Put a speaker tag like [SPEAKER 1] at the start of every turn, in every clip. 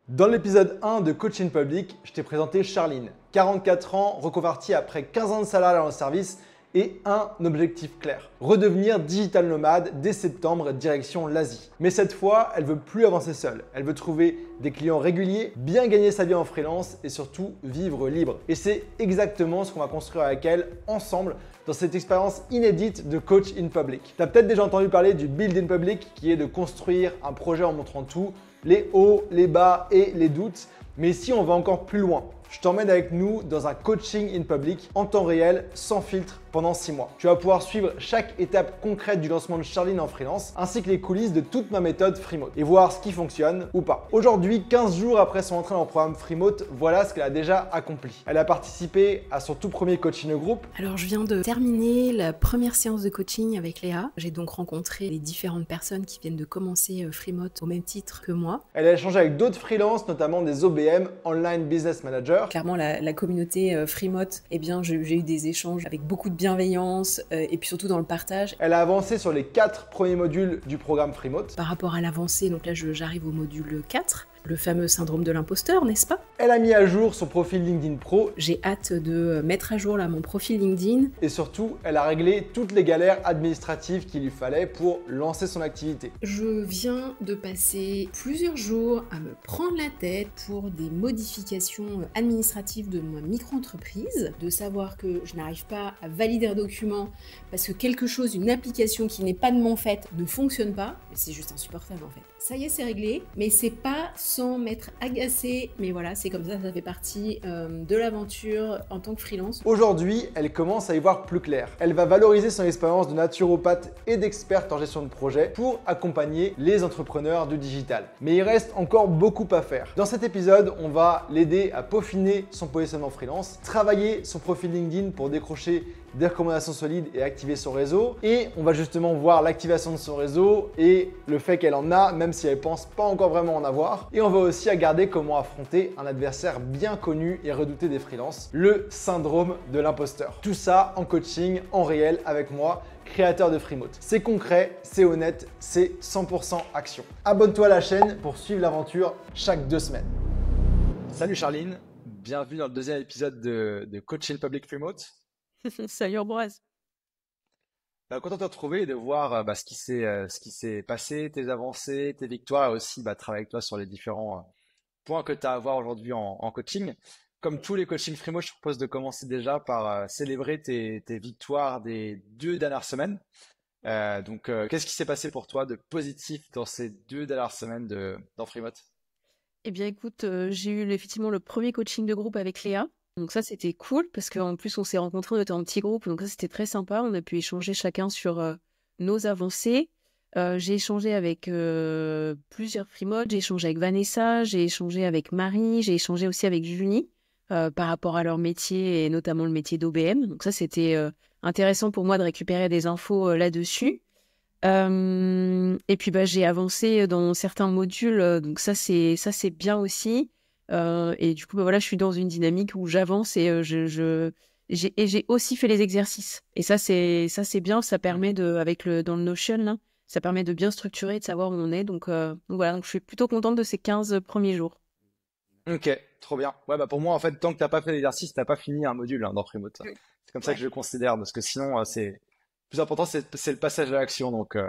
[SPEAKER 1] Dans l'épisode 1 de Coaching Public, je t'ai présenté Charline, 44 ans, reconvertie après 15 ans de salariat dans le service et un objectif clair, redevenir digital nomade dès septembre direction l'Asie. Mais cette fois, elle veut plus avancer seule. Elle veut trouver des clients réguliers, bien gagner sa vie en freelance et surtout vivre libre. Et c'est exactement ce qu'on va construire avec elle ensemble dans cette expérience inédite de Coach in Public. Tu as peut-être déjà entendu parler du Build in Public qui est de construire un projet en montrant tout, les hauts, les bas et les doutes. Mais ici, on va encore plus loin. Je t'emmène avec nous dans un coaching in public en temps réel, sans filtre, pendant 6 mois. Tu vas pouvoir suivre chaque étape concrète du lancement de Charline en freelance, ainsi que les coulisses de toute ma méthode Freemote et voir ce qui fonctionne ou pas. Aujourd'hui, 15 jours après son entrée dans le programme Freemote, voilà ce qu'elle a déjà accompli. Elle a participé à son tout premier coaching de groupe.
[SPEAKER 2] Alors, je viens de terminer la première séance de coaching avec Léa. J'ai donc rencontré les différentes personnes qui viennent de commencer Freemote au même titre que moi.
[SPEAKER 1] Elle a échangé avec d'autres freelances, notamment des OBM, Online Business Manager.
[SPEAKER 2] Clairement, la communauté Freemote, eh bien, j'ai eu des échanges avec beaucoup de bienveillance et puis surtout dans le partage.
[SPEAKER 1] Elle a avancé sur les 4 premiers modules du programme Freemote.
[SPEAKER 2] Par rapport à l'avancée, donc là, j'arrive au module 4. Le fameux syndrome de l'imposteur, n'est-ce pas?
[SPEAKER 1] Elle a mis à jour son profil LinkedIn Pro.
[SPEAKER 2] J'ai hâte de mettre à jour là mon profil LinkedIn.
[SPEAKER 1] Et surtout, elle a réglé toutes les galères administratives qu'il lui fallait pour lancer son activité.
[SPEAKER 2] Je viens de passer plusieurs jours à me prendre la tête pour des modifications administratives de ma micro-entreprise, de savoir que je n'arrive pas à valider un document parce que quelque chose, une application qui n'est pas de mon fait ne fonctionne pas. C'est juste insupportable en fait. Ça y est, c'est réglé, mais c'est pas sans m'être agacée, mais voilà, c'est comme ça fait partie de l'aventure en tant que freelance.
[SPEAKER 1] Aujourd'hui, elle commence à y voir plus clair. Elle va valoriser son expérience de naturopathe et d'experte en gestion de projet pour accompagner les entrepreneurs du digital. Mais il reste encore beaucoup à faire. Dans cet épisode, on va l'aider à peaufiner son positionnement freelance, travailler son profil LinkedIn pour décrocher des recommandations solides et activer son réseau. Et on va justement voir l'activation de son réseau et le fait qu'elle en a, même si elle pense pas encore vraiment en avoir. Et on va aussi regarder comment affronter un adversaire bien connu et redouté des freelances, le syndrome de l'imposteur. Tout ça en coaching, en réel, avec moi, créateur de Freemote. C'est concret, c'est honnête, c'est 100% action. Abonne-toi à la chaîne pour suivre l'aventure chaque 2 semaines. Salut Charline, bienvenue dans le deuxième épisode de Coaching Public Freemote.
[SPEAKER 3] Salut Ambroise.
[SPEAKER 1] Content de te retrouver et de voir ce qui s'est passé, tes avancées, tes victoires et aussi travailler avec toi sur les différents points que tu as à voir aujourd'hui en coaching. Comme tous les coachings Freemote, je te propose de commencer déjà par célébrer tes victoires des 2 dernières semaines. Qu'est-ce qui s'est passé pour toi de positif dans ces 2 dernières semaines dans Freemote?
[SPEAKER 3] Eh bien écoute, j'ai eu effectivement le premier coaching de groupe avec Léa. Donc ça c'était cool parce qu'en plus on s'est rencontrés, on était en petit groupe, donc ça c'était très sympa. On a pu échanger chacun sur nos avancées. J'ai échangé avec plusieurs Freemote, j'ai échangé avec Vanessa, j'ai échangé avec Marie, j'ai échangé aussi avec Julie par rapport à leur métier et notamment le métier d'OBM. Donc ça c'était intéressant pour moi de récupérer des infos là-dessus. Et puis j'ai avancé dans certains modules, donc ça c'est bien aussi. Et du coup voilà, je suis dans une dynamique où j'avance et j'ai aussi fait les exercices. Et ça c'est bien, ça permet dans le Notion là, ça permet de bien structurer et de savoir où on est. Donc voilà, donc je suis plutôt contente de ces 15 premiers jours.
[SPEAKER 1] Ok, trop bien. Ouais, pour moi, en fait, tant que t'as pas fait l'exercice, t'as pas fini un module dans Freemote.
[SPEAKER 3] Oui.
[SPEAKER 1] C'est comme ça
[SPEAKER 3] Ouais.
[SPEAKER 1] que je le considère, parce que sinon, c'est le plus important, c'est le passage à l'action. Donc,
[SPEAKER 3] Ouais,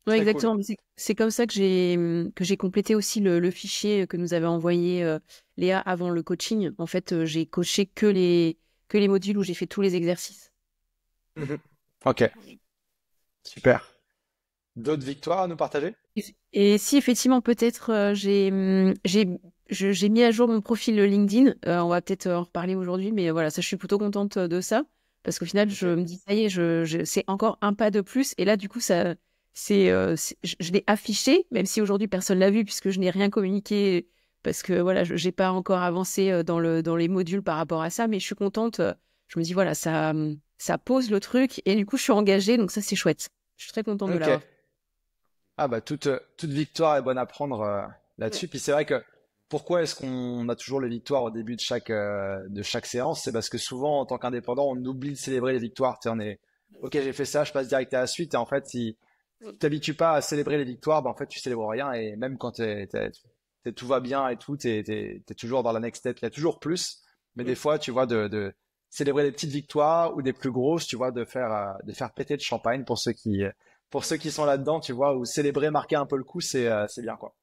[SPEAKER 1] très cool.
[SPEAKER 3] exactement. Mais c'est comme ça que j'ai complété aussi le fichier que nous avait envoyé Léa avant le coaching. En fait, j'ai coché que les modules où j'ai fait tous les exercices.
[SPEAKER 1] Mhm. Ok, super. D'autres victoires à nous partager?
[SPEAKER 3] Et si effectivement peut-être j'ai mis à jour mon profil LinkedIn, on va peut-être en reparler aujourd'hui, mais voilà, ça je suis plutôt contente de ça parce qu'au final je
[SPEAKER 1] Ok.
[SPEAKER 3] me dis ça y est, c'est encore un pas de plus et là du coup je l'ai affiché même si aujourd'hui personne l'a vu puisque je n'ai rien communiqué parce que voilà j'ai pas encore avancé dans les modules par rapport à ça, mais je suis contente. Je me dis voilà ça pose le truc et du coup je suis engagée donc ça c'est chouette. Je suis très contente de
[SPEAKER 1] Ok.
[SPEAKER 3] l'avoir.
[SPEAKER 1] Toute victoire est bonne à prendre
[SPEAKER 3] Ouais.
[SPEAKER 1] là-dessus. Puis c'est vrai que pourquoi est-ce qu'on a toujours les victoires au début de chaque séance? C'est parce que souvent, en tant qu'indépendant, on oublie de célébrer les victoires. Tu sais, on est, ok, j'ai fait ça, je passe direct à la suite. Et en fait, si tu t'habitues pas à célébrer les victoires, en fait, tu célèbres rien. Et même quand tout va bien et tout, t'es toujours dans la next step, il y a toujours plus, mais des fois, tu vois, de célébrer des petites victoires ou des plus grosses, tu vois, de faire péter de champagne pour ceux qui sont là-dedans, tu vois, ou célébrer, marquer un peu le coup, c'est bien, quoi.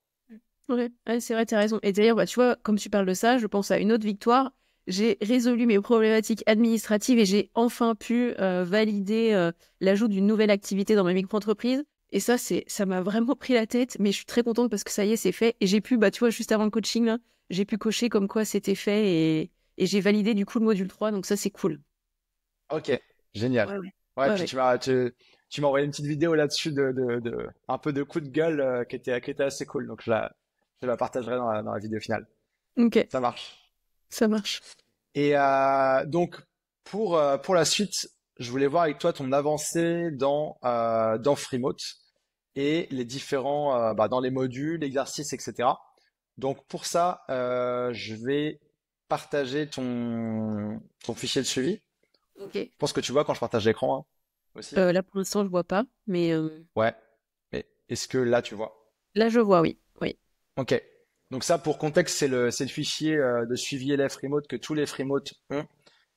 [SPEAKER 3] Ouais, c'est vrai, t'as raison. Et d'ailleurs, bah, tu vois, comme tu parles de ça, je pense à une autre victoire. J'ai résolu mes problématiques administratives et j'ai enfin pu valider l'ajout d'une nouvelle activité dans ma micro-entreprise. Et ça m'a vraiment pris la tête, mais je suis très contente parce que ça y est, c'est fait. Et j'ai pu, bah, tu vois, juste avant le coaching, là, j'ai pu cocher comme quoi c'était fait et j'ai validé du coup le module 3, donc ça, c'est cool.
[SPEAKER 1] Ok, génial.
[SPEAKER 3] Ouais, ouais.
[SPEAKER 1] Ouais,
[SPEAKER 3] Ouais,
[SPEAKER 1] puis
[SPEAKER 3] ouais.
[SPEAKER 1] tu m'as envoyé une petite vidéo là-dessus un peu de coup de gueule qui était assez cool. Donc je la partagerai dans la vidéo finale.
[SPEAKER 3] Ok,
[SPEAKER 1] Ça marche.
[SPEAKER 3] ça marche.
[SPEAKER 1] Et donc pour la suite, je voulais voir avec toi ton avancée dans Freemote et les différents dans les modules, exercices, etc. Donc pour ça, je vais partager ton fichier de suivi.
[SPEAKER 3] Ok.
[SPEAKER 1] Je pense que tu vois quand je partage l'écran hein, aussi.
[SPEAKER 3] Là, pour l'instant, je vois pas, mais
[SPEAKER 1] Ouais. Mais est-ce que là tu vois?
[SPEAKER 3] là, je vois, oui. Oui.
[SPEAKER 1] Ok. Donc ça, pour contexte, c'est le fichier de suivi élève Freemote que tous les Freemote ont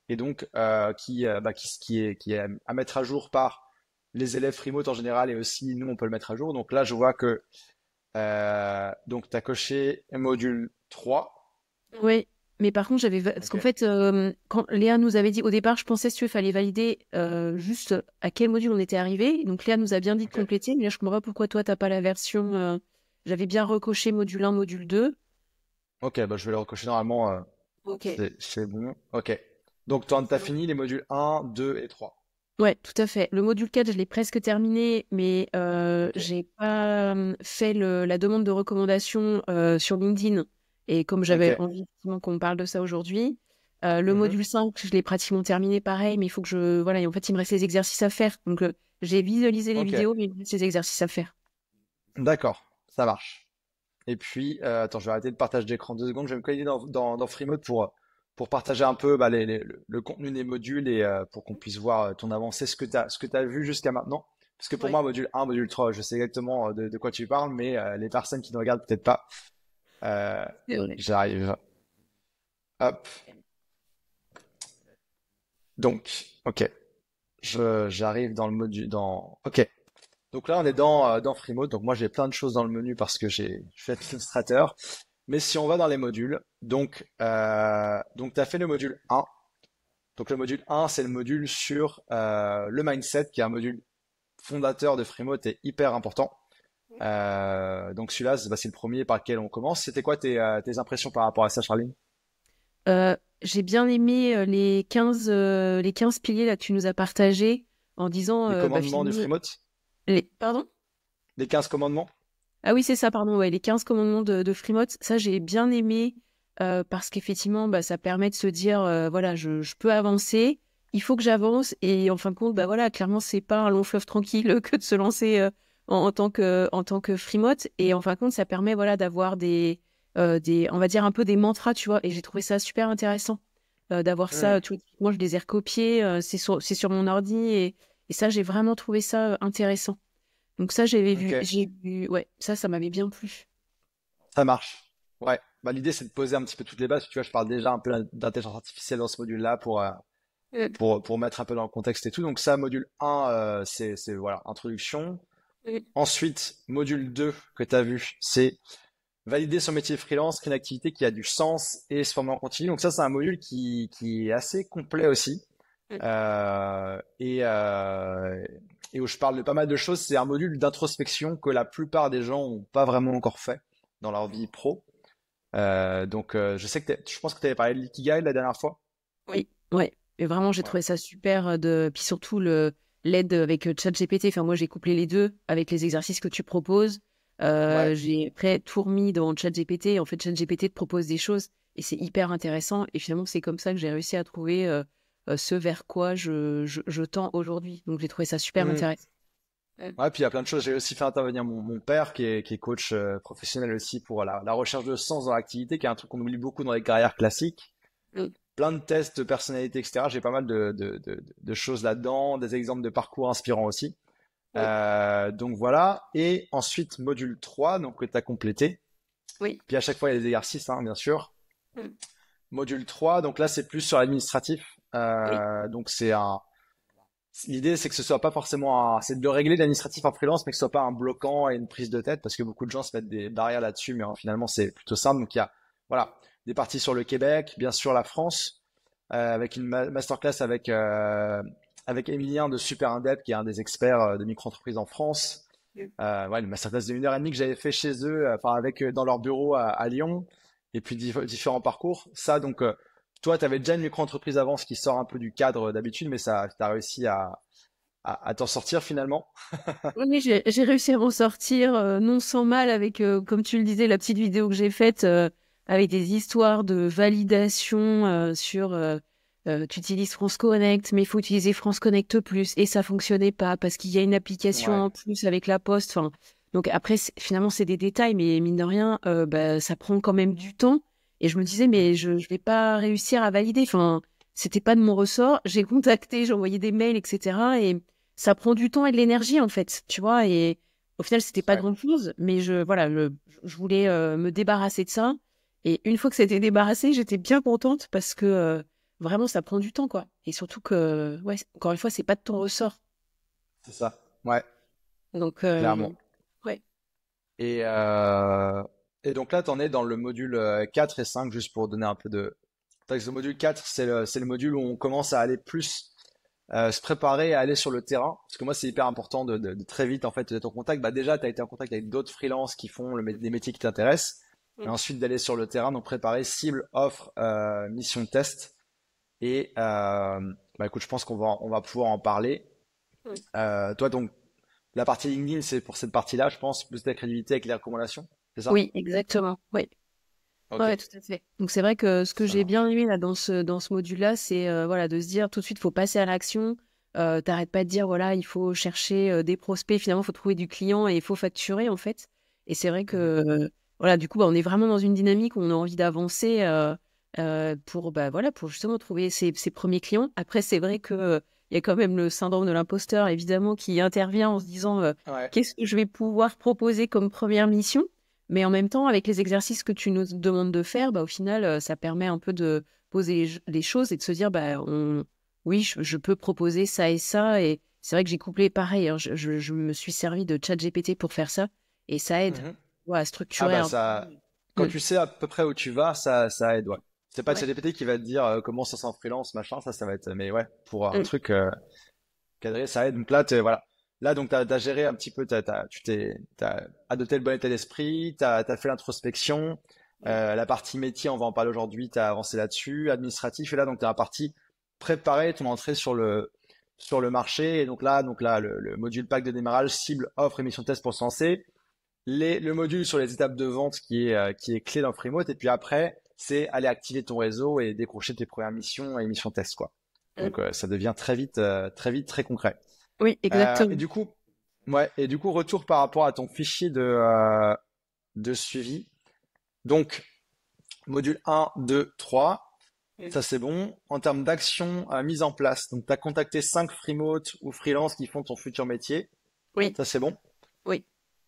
[SPEAKER 1] et donc qui est à mettre à jour par les élèves Freemote en général et aussi nous on peut le mettre à jour. Donc là, je vois que donc tu as coché module 3.
[SPEAKER 3] Oui, mais par contre, parce
[SPEAKER 1] Ok.
[SPEAKER 3] qu'en fait, quand Léa nous avait dit au départ, je pensais qu'il fallait valider juste à quel module on était arrivé. Donc Léa nous a bien dit de
[SPEAKER 1] Ok.
[SPEAKER 3] compléter, mais là, je comprends pas pourquoi toi, t'as pas la version. J'avais bien recoché module 1, module 2.
[SPEAKER 1] Ok, bah je vais le recocher normalement.
[SPEAKER 3] Ok.
[SPEAKER 1] C'est bon. Ok. Donc t'as fini les modules 1, 2 et 3.
[SPEAKER 3] Ouais, tout à fait. Le module 4, je l'ai presque terminé, mais
[SPEAKER 1] Ok.
[SPEAKER 3] j'ai pas fait la demande de recommandation sur LinkedIn. Et comme
[SPEAKER 1] Ok.
[SPEAKER 3] j'avais envie effectivement qu'on parle de ça aujourd'hui, le
[SPEAKER 1] Mhm.
[SPEAKER 3] module 5, je l'ai pratiquement terminé pareil, mais il faut que je... Voilà, et en fait, il me reste les exercices à faire. Donc, j'ai visualisé les
[SPEAKER 1] Ok.
[SPEAKER 3] vidéos, mais il me reste les exercices à faire.
[SPEAKER 1] D'accord. Ça marche. Et puis, attends, je vais arrêter de partage d'écran 2 secondes. Je vais me connecter dans Freemode pour partager un peu le contenu des modules et pour qu'on puisse voir ton avancée, ce que t'as vu jusqu'à maintenant. Parce que pour
[SPEAKER 3] Ouais,
[SPEAKER 1] moi, module 1, module 3, je sais exactement de quoi tu parles, mais les personnes qui ne regardent peut-être pas. Euh,
[SPEAKER 3] c'est vrai.
[SPEAKER 1] J'arrive. Hop. Donc, ok. J'arrive dans le module, ok. Donc là, on est dans Freemode. Donc moi, j'ai plein de choses dans le menu parce que je suis administrateur. Mais si on va dans les modules, donc tu as fait le module 1. Donc le module 1, c'est le module sur le mindset, qui est un module fondateur de Freemode et hyper important. Donc celui-là, c'est le premier par lequel on commence. C'était quoi tes impressions par rapport à ça, Charline?
[SPEAKER 3] J'ai bien aimé les 15 piliers là, que tu nous as partagés en disant,
[SPEAKER 1] Les
[SPEAKER 3] bah,
[SPEAKER 1] commandements du
[SPEAKER 3] finalement,
[SPEAKER 1] Freemode?
[SPEAKER 3] Pardon?
[SPEAKER 1] Les 15 commandements?
[SPEAKER 3] Ah oui, c'est ça, pardon, ouais, les 15 commandements de Freemote, ça j'ai bien aimé parce qu'effectivement, bah, ça permet de se dire, voilà, je peux avancer, il faut que j'avance et en fin de compte, bah voilà, clairement, c'est pas un long fleuve tranquille que de se lancer en tant que Freemote et en fin de compte, ça permet, voilà, d'avoir on va dire un peu des mantras, tu vois, et j'ai trouvé ça super intéressant d'avoir
[SPEAKER 1] Hmm,
[SPEAKER 3] ça, tu vois, moi je les ai recopiés, c'est sur mon ordi et ça, j'ai vraiment trouvé ça intéressant. Donc ça,
[SPEAKER 1] ok,
[SPEAKER 3] ouais, ça m'avait bien plu.
[SPEAKER 1] ça marche. Ouais, bah, l'idée c'est de poser un petit peu toutes les bases. Tu vois, je parle déjà un peu d'intelligence artificielle dans ce module-là pour mettre un peu dans le contexte et tout. Donc ça, module 1, c'est voilà, introduction.
[SPEAKER 3] Mm.
[SPEAKER 1] Ensuite, module 2 que tu as vu, c'est valider son métier freelance, créer une activité qui a du sens et se former en continu. Donc ça, c'est un module qui est assez complet aussi.
[SPEAKER 3] Mm.
[SPEAKER 1] Et où je parle de pas mal de choses. C'est un module d'introspection que la plupart des gens n'ont pas vraiment encore fait dans leur vie pro. Je sais que je pense que tu avais parlé de l'ikigai la dernière fois.
[SPEAKER 3] Oui, ouais. Et vraiment, j'ai
[SPEAKER 1] Ouais.
[SPEAKER 3] trouvé ça super puis surtout l'aide avec ChatGPT. Enfin, moi, j'ai couplé les deux avec les exercices que tu proposes.
[SPEAKER 1] Ouais.
[SPEAKER 3] J'ai après tout remis dans ChatGPT. En fait, ChatGPT te propose des choses et c'est hyper intéressant. Et finalement, c'est comme ça que j'ai réussi à trouver ce vers quoi je tends aujourd'hui. Donc, j'ai trouvé ça super
[SPEAKER 1] Hmm.
[SPEAKER 3] intéressant. Mm.
[SPEAKER 1] Ouais, puis il y a plein de choses. J'ai aussi fait intervenir mon père qui est coach professionnel aussi pour la recherche de sens dans l'activité, qui est un truc qu'on oublie beaucoup dans les carrières classiques.
[SPEAKER 3] Mm.
[SPEAKER 1] Plein de tests de personnalité, etc. J'ai pas mal de choses là-dedans, des exemples de parcours inspirants aussi.
[SPEAKER 3] Oui.
[SPEAKER 1] Donc voilà. Et ensuite, module 3, donc que tu as complété.
[SPEAKER 3] Oui.
[SPEAKER 1] Puis à chaque fois, il y a des exercices, hein, bien sûr.
[SPEAKER 3] Mm.
[SPEAKER 1] Module 3, donc là, c'est plus sur l'administratif.
[SPEAKER 3] Oui.
[SPEAKER 1] Donc l'idée, c'est que ce soit pas forcément c'est de régler l'administratif en freelance, mais que ce soit pas un bloquant et une prise de tête, parce que beaucoup de gens se mettent des barrières là-dessus, mais finalement, c'est plutôt simple. Donc il y a, voilà, des parties sur le Québec, bien sûr la France, avec une masterclass avec Emilien de Super Indep, qui est un des experts de micro-entreprise en France. Ouais, une masterclass de 1 heure et demie que j'avais fait chez eux, enfin avec dans leur bureau à Lyon, et puis différents parcours. Ça, donc, toi, tu avais déjà une micro-entreprise avant, ce qui sort un peu du cadre d'habitude, mais ça, tu as réussi à t'en sortir finalement.
[SPEAKER 3] Oui, oui, j'ai réussi à m'en sortir, non sans mal, avec, comme tu le disais, la petite vidéo que j'ai faite avec des histoires de validation sur tu utilises France Connect, mais il faut utiliser France Connect Plus, et ça fonctionnait pas parce qu'il y a une application
[SPEAKER 1] Ouais,
[SPEAKER 3] en plus avec la Poste. Enfin, donc après, finalement, c'est des détails, mais mine de rien, bah, ça prend quand même du temps. Et je me disais, mais je vais pas réussir à valider. Enfin, c'était pas de mon ressort. J'ai contacté, j'ai envoyé des mails, etc. Et ça prend du temps et de l'énergie, en fait, tu vois. Et au final, c'était pas
[SPEAKER 1] ouais,
[SPEAKER 3] grand-chose, mais voilà, je voulais me débarrasser de ça. Et une fois que c'était débarrassé, j'étais bien contente parce que vraiment, ça prend du temps, quoi. Et surtout que, ouais, encore une fois, c'est pas de ton ressort.
[SPEAKER 1] c'est ça. Ouais,
[SPEAKER 3] Donc,
[SPEAKER 1] clairement.
[SPEAKER 3] ouais.
[SPEAKER 1] Et, euh, et donc là, tu en es dans le module 4 et 5, juste pour donner un peu de. Le module 4, c'est le module où on commence à aller plus se préparer à aller sur le terrain. Parce que moi, c'est hyper important de très vite en fait d'être en contact. Bah, déjà, tu as été en contact avec d'autres freelances qui font des métiers qui t'intéressent. Et
[SPEAKER 3] Mm.
[SPEAKER 1] ensuite, d'aller sur le terrain, donc préparer cible, offre, mission, test. Et bah, écoute, je pense qu'on va pouvoir en parler.
[SPEAKER 3] Mm.
[SPEAKER 1] Toi, donc, la partie LinkedIn, c'est pour cette partie-là, je pense, plus de la crédibilité avec les recommandations. C'est ça?
[SPEAKER 3] Oui, exactement. Oui.
[SPEAKER 1] Ok,
[SPEAKER 3] Ouais, tout à fait. Donc c'est vrai que ce que
[SPEAKER 1] ça
[SPEAKER 3] j'ai bien
[SPEAKER 1] marche.
[SPEAKER 3] aimé là dans ce module-là, c'est voilà de se dire tout de suite, faut passer à l'action. T'arrêtes pas de dire voilà, il faut chercher des prospects. Finalement, faut trouver du client et il faut facturer en fait. Et c'est vrai que
[SPEAKER 1] Mhm.
[SPEAKER 3] voilà, du coup, bah, on est vraiment dans une dynamique où on a envie d'avancer pour bah voilà pour justement trouver ses premiers clients. Après, c'est vrai que il y a quand même le syndrome de l'imposteur évidemment qui intervient en se disant
[SPEAKER 1] Ouais.
[SPEAKER 3] qu'est-ce que je vais pouvoir proposer comme première mission. Mais en même temps, avec les exercices que tu nous demandes de faire, bah, au final, ça permet un peu de poser les choses et de se dire, bah, oui, je peux proposer ça et ça. Et c'est vrai que j'ai couplé pareil, hein, je me suis servi de ChatGPT pour faire ça. Et ça aide,
[SPEAKER 1] Mhm.
[SPEAKER 3] ouais, à
[SPEAKER 1] Ah
[SPEAKER 3] structurer
[SPEAKER 1] bah
[SPEAKER 3] un peu.
[SPEAKER 1] ça, quand
[SPEAKER 3] Mm.
[SPEAKER 1] tu sais à peu près où tu vas, ça aide, ouais. C'est pas
[SPEAKER 3] Ouais.
[SPEAKER 1] ChatGPT qui va te dire comment ça s'en freelance, machin, ça va être. Mais ouais, pour un
[SPEAKER 3] Mm.
[SPEAKER 1] truc cadré, ça aide. Donc là, voilà. Là, donc t'as géré un petit peu, t'as adopté le bon état d'esprit, t'as fait l'introspection, la partie métier, on va en parler aujourd'hui, t'as avancé là-dessus, administratif, et là, donc t'as la partie préparer ton entrée sur le marché. Et donc là, le module pack de démarrage, cible, offre, émission test pour se lancer. Le module sur les étapes de vente qui est clé dans Freemote. Et puis après, c'est aller activer ton réseau et décrocher tes premières missions et missions test, quoi.
[SPEAKER 3] Mm.
[SPEAKER 1] Donc ça devient très vite, très concret.
[SPEAKER 3] Oui,
[SPEAKER 1] Et
[SPEAKER 3] exactement.
[SPEAKER 1] du coup, ouais, et du coup, retour par rapport à ton fichier de suivi. Donc, module 1, 2, 3,
[SPEAKER 3] Mm.
[SPEAKER 1] ça c'est bon. En termes d'action mise en place, donc tu as contacté 5 Freemote ou freelance qui font ton futur métier.
[SPEAKER 3] Oui,
[SPEAKER 1] Ça c'est bon.
[SPEAKER 3] oui,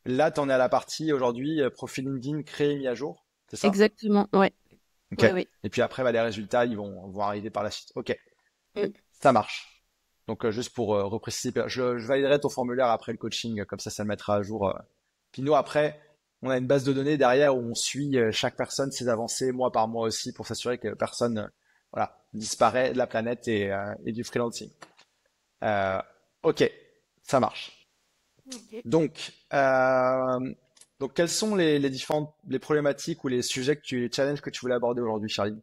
[SPEAKER 1] Là, tu en es à la partie aujourd'hui, profil LinkedIn créé et mis à jour. C'est ça?
[SPEAKER 3] exactement. Ouais,
[SPEAKER 1] Ok.
[SPEAKER 3] ouais, ouais.
[SPEAKER 1] Et puis après, bah, les résultats, ils vont arriver par la suite. Ok,
[SPEAKER 3] Mm.
[SPEAKER 1] ça marche. Donc juste pour repréciser, je validerai ton formulaire après le coaching, comme ça le mettra à jour. Puis nous, après, on a une base de données derrière où on suit chaque personne, ses avancées, mois par mois aussi, pour s'assurer que personne voilà, disparaît de la planète et du freelancing. Euh, ok, ça marche.
[SPEAKER 3] Ok.
[SPEAKER 1] Donc, euh, donc quelles sont les problématiques ou les sujets les challenges que tu voulais aborder aujourd'hui, Charlie?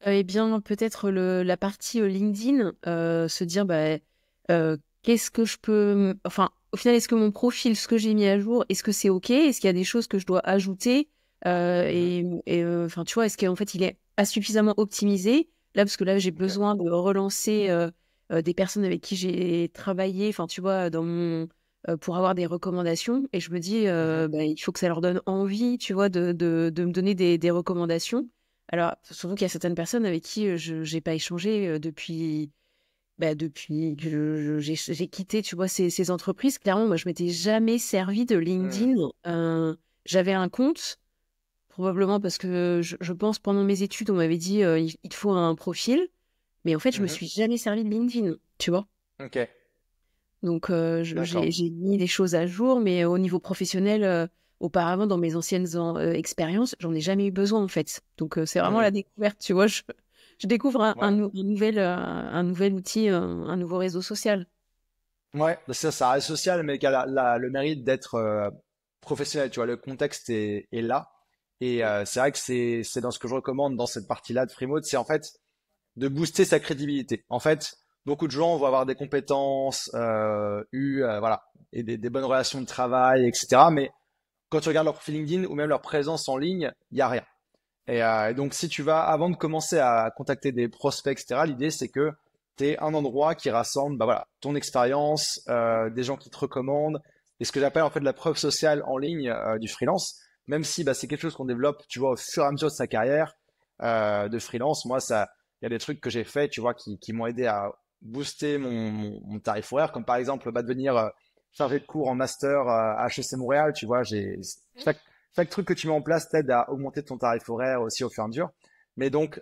[SPEAKER 3] Eh bien, peut-être la partie LinkedIn, se dire, bah, qu'est-ce que je peux... Enfin, au final, est-ce que mon profil, ce que j'ai mis à jour, est-ce que c'est OK? Est-ce qu'il y a des choses que je dois ajouter?
[SPEAKER 1] Mhm,
[SPEAKER 3] Enfin, tu vois, est-ce qu'en fait, il est suffisamment optimisé? Là, parce que là, j'ai
[SPEAKER 1] ok.
[SPEAKER 3] besoin de relancer des personnes avec qui j'ai travaillé, enfin, tu vois, pour avoir des recommandations. Et je me dis,
[SPEAKER 1] Mhm,
[SPEAKER 3] bah, il faut que ça leur donne envie, tu vois, de me donner des recommandations. Alors, surtout qu'il y a certaines personnes avec qui je n'ai pas échangé depuis que j'ai quitté, tu vois, ces entreprises. Clairement, moi, je m'étais jamais servi de
[SPEAKER 1] mhm,
[SPEAKER 3] LinkedIn. J'avais un compte probablement parce que je pense pendant mes études, on m'avait dit il te faut un profil, mais en fait, je me
[SPEAKER 1] Mhm.
[SPEAKER 3] suis jamais servi de LinkedIn, tu vois.
[SPEAKER 1] Ok,
[SPEAKER 3] Donc,
[SPEAKER 1] d'accord.
[SPEAKER 3] j'ai mis des choses à jour, mais au niveau professionnel, auparavant, dans mes anciennes expériences, j'en ai jamais eu besoin, en fait. Donc, c'est vraiment
[SPEAKER 1] Mhm.
[SPEAKER 3] la découverte, tu vois. Je découvre
[SPEAKER 1] Ouais.
[SPEAKER 3] un nouvel outil, un nouveau réseau social.
[SPEAKER 1] Ouais, bah, ça reste social, mais qui a le mérite d'être professionnel. Tu vois, le contexte est là. Et c'est vrai que c'est dans ce que je recommande dans cette partie-là de Freemode, c'est en fait de booster sa crédibilité. En fait, beaucoup de gens vont avoir des compétences, voilà, et des bonnes relations de travail, etc. Mais quand tu regardes leur profil LinkedIn ou même leur présence en ligne, il y a rien. Et donc, si tu vas, avant de commencer à contacter des prospects, etc., l'idée, c'est que tu es un endroit qui rassemble bah, voilà, ton expérience, des gens qui te recommandent, et ce que j'appelle en fait la preuve sociale en ligne du freelance, même si bah, c'est quelque chose qu'on développe, tu vois, au fur et à mesure de sa carrière de freelance. Moi, il y a des trucs que j'ai fait, tu vois, qui m'ont aidé à booster mon tarif horaire, comme par exemple bah, devenir chargé de cours en master à HEC Montréal, tu vois, chaque truc que tu mets en place t'aide à augmenter ton tarif horaire aussi au fur et à mesure. Mais donc,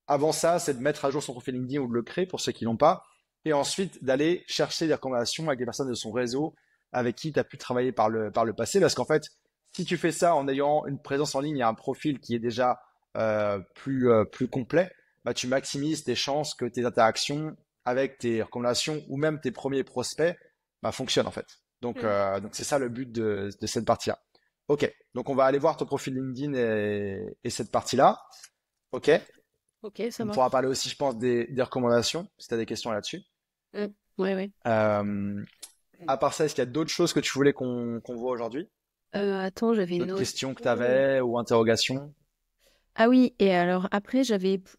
[SPEAKER 1] avant ça, c'est de mettre à jour son profil LinkedIn ou de le créer pour ceux qui l'ont pas. Et ensuite, d'aller chercher des recommandations avec des personnes de son réseau avec qui tu as pu travailler par le passé. Parce qu'en fait, si tu fais ça en ayant une présence en ligne et un profil qui est déjà plus complet, bah, tu maximises tes chances que tes interactions avec tes recommandations ou même tes premiers prospects bah, fonctionnent en fait. Donc c'est ça le but de cette partie-là. Ok, donc on va aller voir ton profil LinkedIn et cette partie-là. Ok,
[SPEAKER 3] Ok, ça
[SPEAKER 1] on pourra
[SPEAKER 3] marche.
[SPEAKER 1] parler aussi, je pense, des recommandations, si tu as des questions là-dessus.
[SPEAKER 3] Mm. Ouais, ouais.
[SPEAKER 1] Euh, à part ça, est-ce qu'il y a d'autres choses que tu voulais qu'on voit aujourd'hui?
[SPEAKER 3] Attends, j'avais
[SPEAKER 1] D'autres
[SPEAKER 3] noté.
[SPEAKER 1] questions que tu avais ou interrogations?
[SPEAKER 3] Ah oui, et alors après,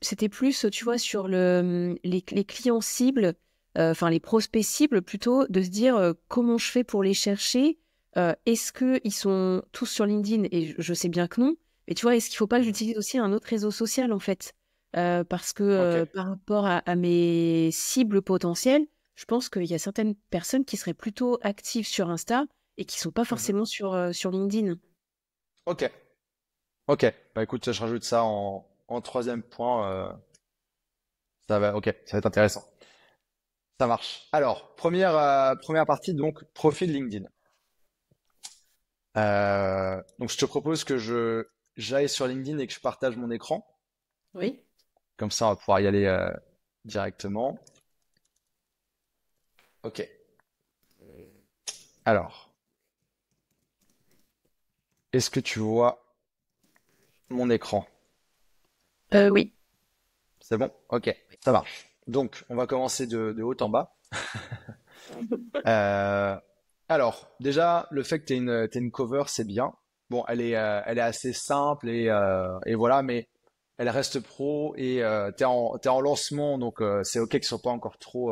[SPEAKER 3] c'était plus, tu vois, sur les clients cibles, enfin les prospects cibles plutôt, de se dire comment je fais pour les chercher. Est-ce qu'ils sont tous sur LinkedIn? Et je sais bien que non. Mais tu vois, est-ce qu'il faut pas que
[SPEAKER 1] Mhm.
[SPEAKER 3] j'utilise aussi un autre réseau social en fait? Parce que
[SPEAKER 1] Ok.
[SPEAKER 3] par rapport à mes cibles potentielles, je pense qu'il y a certaines personnes qui seraient plutôt actives sur Insta et qui sont pas
[SPEAKER 1] Mhm.
[SPEAKER 3] forcément sur LinkedIn.
[SPEAKER 1] Ok. Ok. Bah écoute, je rajoute ça en troisième point. Ça va. Ok. Ça va être intéressant. Ça marche. Alors, première partie, donc, profil LinkedIn. Donc, je te propose que j'aille sur LinkedIn et que je partage mon écran.
[SPEAKER 3] Oui.
[SPEAKER 1] Comme ça, on va pouvoir y aller directement. Ok. Alors, est-ce que tu vois mon écran?
[SPEAKER 3] Oui.
[SPEAKER 1] C'est bon? Ok, ça marche. Donc, on va commencer de haut en bas. Euh, alors, déjà, le fait que t'aies une cover, c'est bien. Bon, elle est assez simple et voilà, mais elle reste pro et t'es en lancement, donc c'est ok que ce soit pas encore trop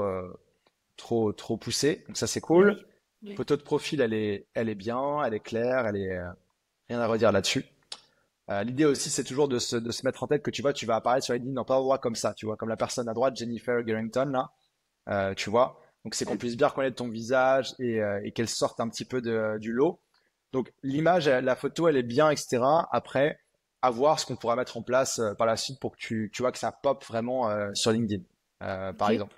[SPEAKER 1] poussé. Donc ça, c'est cool.
[SPEAKER 3] Oui. Oui.
[SPEAKER 1] Photo de profil, elle est bien, elle est claire, rien à redire là-dessus. L'idée aussi, c'est toujours de se mettre en tête que tu vas apparaître sur LinkedIn dans plein d'endroits comme ça, tu vois, comme la personne à droite, Jennifer Garrington, là, tu vois. Donc, c'est qu'on puisse bien reconnaître ton visage et qu'elle sorte un petit peu du lot. Donc, l'image, la photo, elle est bien, etc. Après, à voir ce qu'on pourra mettre en place par la suite pour que tu vois que ça pop vraiment sur LinkedIn, par
[SPEAKER 3] Ok.
[SPEAKER 1] exemple.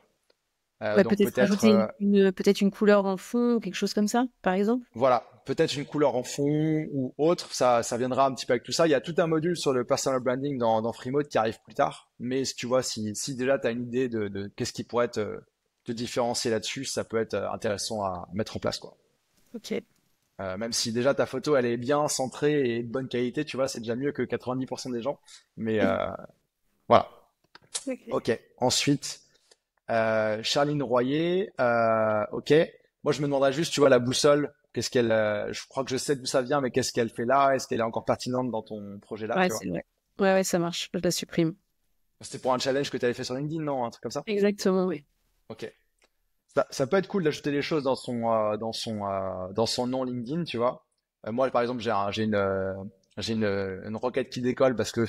[SPEAKER 3] Ouais,
[SPEAKER 1] Donc,
[SPEAKER 3] peut-être
[SPEAKER 1] peut-être
[SPEAKER 3] rajouter peut-être une couleur en fond, quelque chose comme ça, par exemple.
[SPEAKER 1] voilà, peut-être une couleur en fond ou autre, ça viendra un petit peu avec tout ça. Il y a tout un module sur le personal branding dans Freemode qui arrive plus tard. Mais si tu vois, si déjà tu as une idée de qu'est-ce qui pourrait te différencier là-dessus, ça peut être intéressant à mettre en place, quoi.
[SPEAKER 3] Ok.
[SPEAKER 1] Même si déjà ta photo elle est bien centrée et de bonne qualité, tu vois, c'est déjà mieux que 90% des gens. Mais voilà.
[SPEAKER 3] Ok.
[SPEAKER 1] Ok. Ensuite, Charline Royer, ok. Moi, je me demanderais juste, tu vois, la boussole, je crois que je sais d'où ça vient, mais qu'est-ce qu'elle fait là? Est-ce qu'elle est encore pertinente dans ton projet là,
[SPEAKER 3] Ouais,
[SPEAKER 1] tu vois?
[SPEAKER 3] c'est vrai. Ouais, ouais, ça marche. Je la supprime.
[SPEAKER 1] C'était pour un challenge que tu avais fait sur LinkedIn, non? Un truc comme ça?
[SPEAKER 3] Exactement, oui.
[SPEAKER 1] Ok. Ça peut être cool d'ajouter des choses dans son nom LinkedIn, tu vois. Moi, par exemple, j'ai une requête qui décolle parce que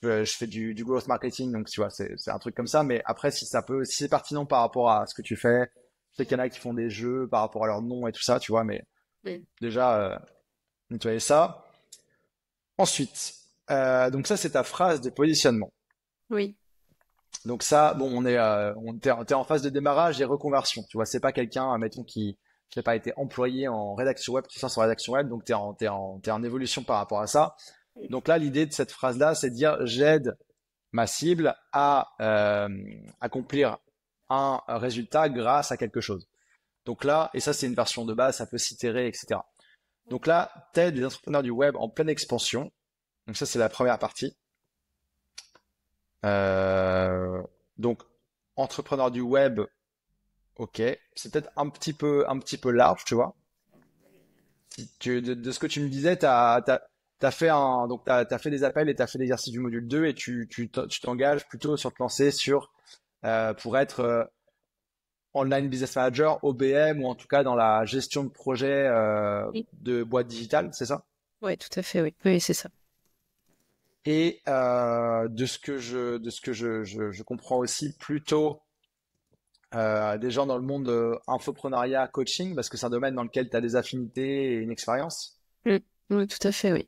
[SPEAKER 1] je fais du growth marketing, donc tu vois, c'est un truc comme ça. Mais après, si c'est pertinent par rapport à ce que tu fais, je sais qu'il y en a qui font des jeux par rapport à leur nom et tout ça, tu vois. Mais
[SPEAKER 3] Oui.
[SPEAKER 1] déjà, nettoyer ça. Ensuite, donc ça, c'est ta phrase de positionnement.
[SPEAKER 3] Oui.
[SPEAKER 1] Donc ça, bon, t'es en phase de démarrage et reconversion. Tu vois, c'est pas quelqu'un, admettons, qui n'a pas été employé en rédaction web, tu sors en rédaction web, donc t'es en évolution par rapport à ça. Donc là, l'idée de cette phrase-là, c'est de dire j'aide ma cible à accomplir un résultat grâce à quelque chose. Donc là, et ça c'est une version de base, ça peut s'itérer, etc. Donc là, t'aides les entrepreneurs du web en pleine expansion. Donc ça c'est la première partie. Euh, donc entrepreneur du web, ok, c'est peut-être un petit peu large, tu vois. Si de ce que tu me disais, t'as fait t'as fait des appels et t'as fait l'exercice du module 2 et tu t'engages plutôt sur te lancer sur pour être online business manager, OBM ou en tout cas dans la gestion de projet
[SPEAKER 3] Oui.
[SPEAKER 1] de boîte digitale, c'est ça?
[SPEAKER 3] Ouais, tout à fait, oui. Oui, c'est ça.
[SPEAKER 1] Et de ce que je comprends aussi plutôt des gens dans le monde infoprenariat, coaching, parce que c'est un domaine dans lequel tu as des affinités et une expérience.
[SPEAKER 3] Mm. Oui, tout à fait, oui.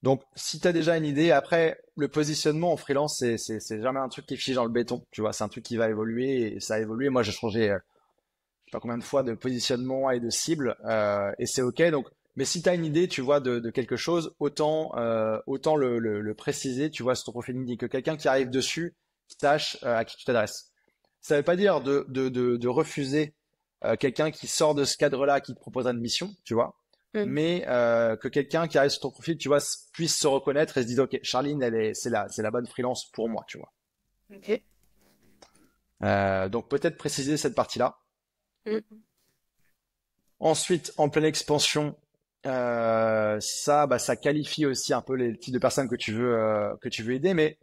[SPEAKER 1] Donc, si tu as déjà une idée, après, le positionnement en freelance, c'est jamais un truc qui fige dans le béton, tu vois, c'est un truc qui va évoluer et ça a évolué. Moi, j'ai changé, je sais pas combien de fois de positionnement et de cible, et c'est ok. Donc, mais si tu as une idée, tu vois, de quelque chose, autant le préciser, tu vois, sur ton profil LinkedIn, que quelqu'un qui arrive dessus sache à qui tu t'adresses. Ça veut pas dire de refuser quelqu'un qui sort de ce cadre-là, qui te propose une mission, tu vois,
[SPEAKER 3] Mm.
[SPEAKER 1] mais que quelqu'un qui arrive sur ton profil, tu vois, puisse se reconnaître et se dire, ok, Charline, c'est la bonne freelance pour moi, tu vois.
[SPEAKER 3] Ok.
[SPEAKER 1] Donc peut-être préciser cette partie-là.
[SPEAKER 3] Mm.
[SPEAKER 1] Ensuite, en pleine expansion, ça qualifie aussi un peu les types de personnes que tu veux aider, mais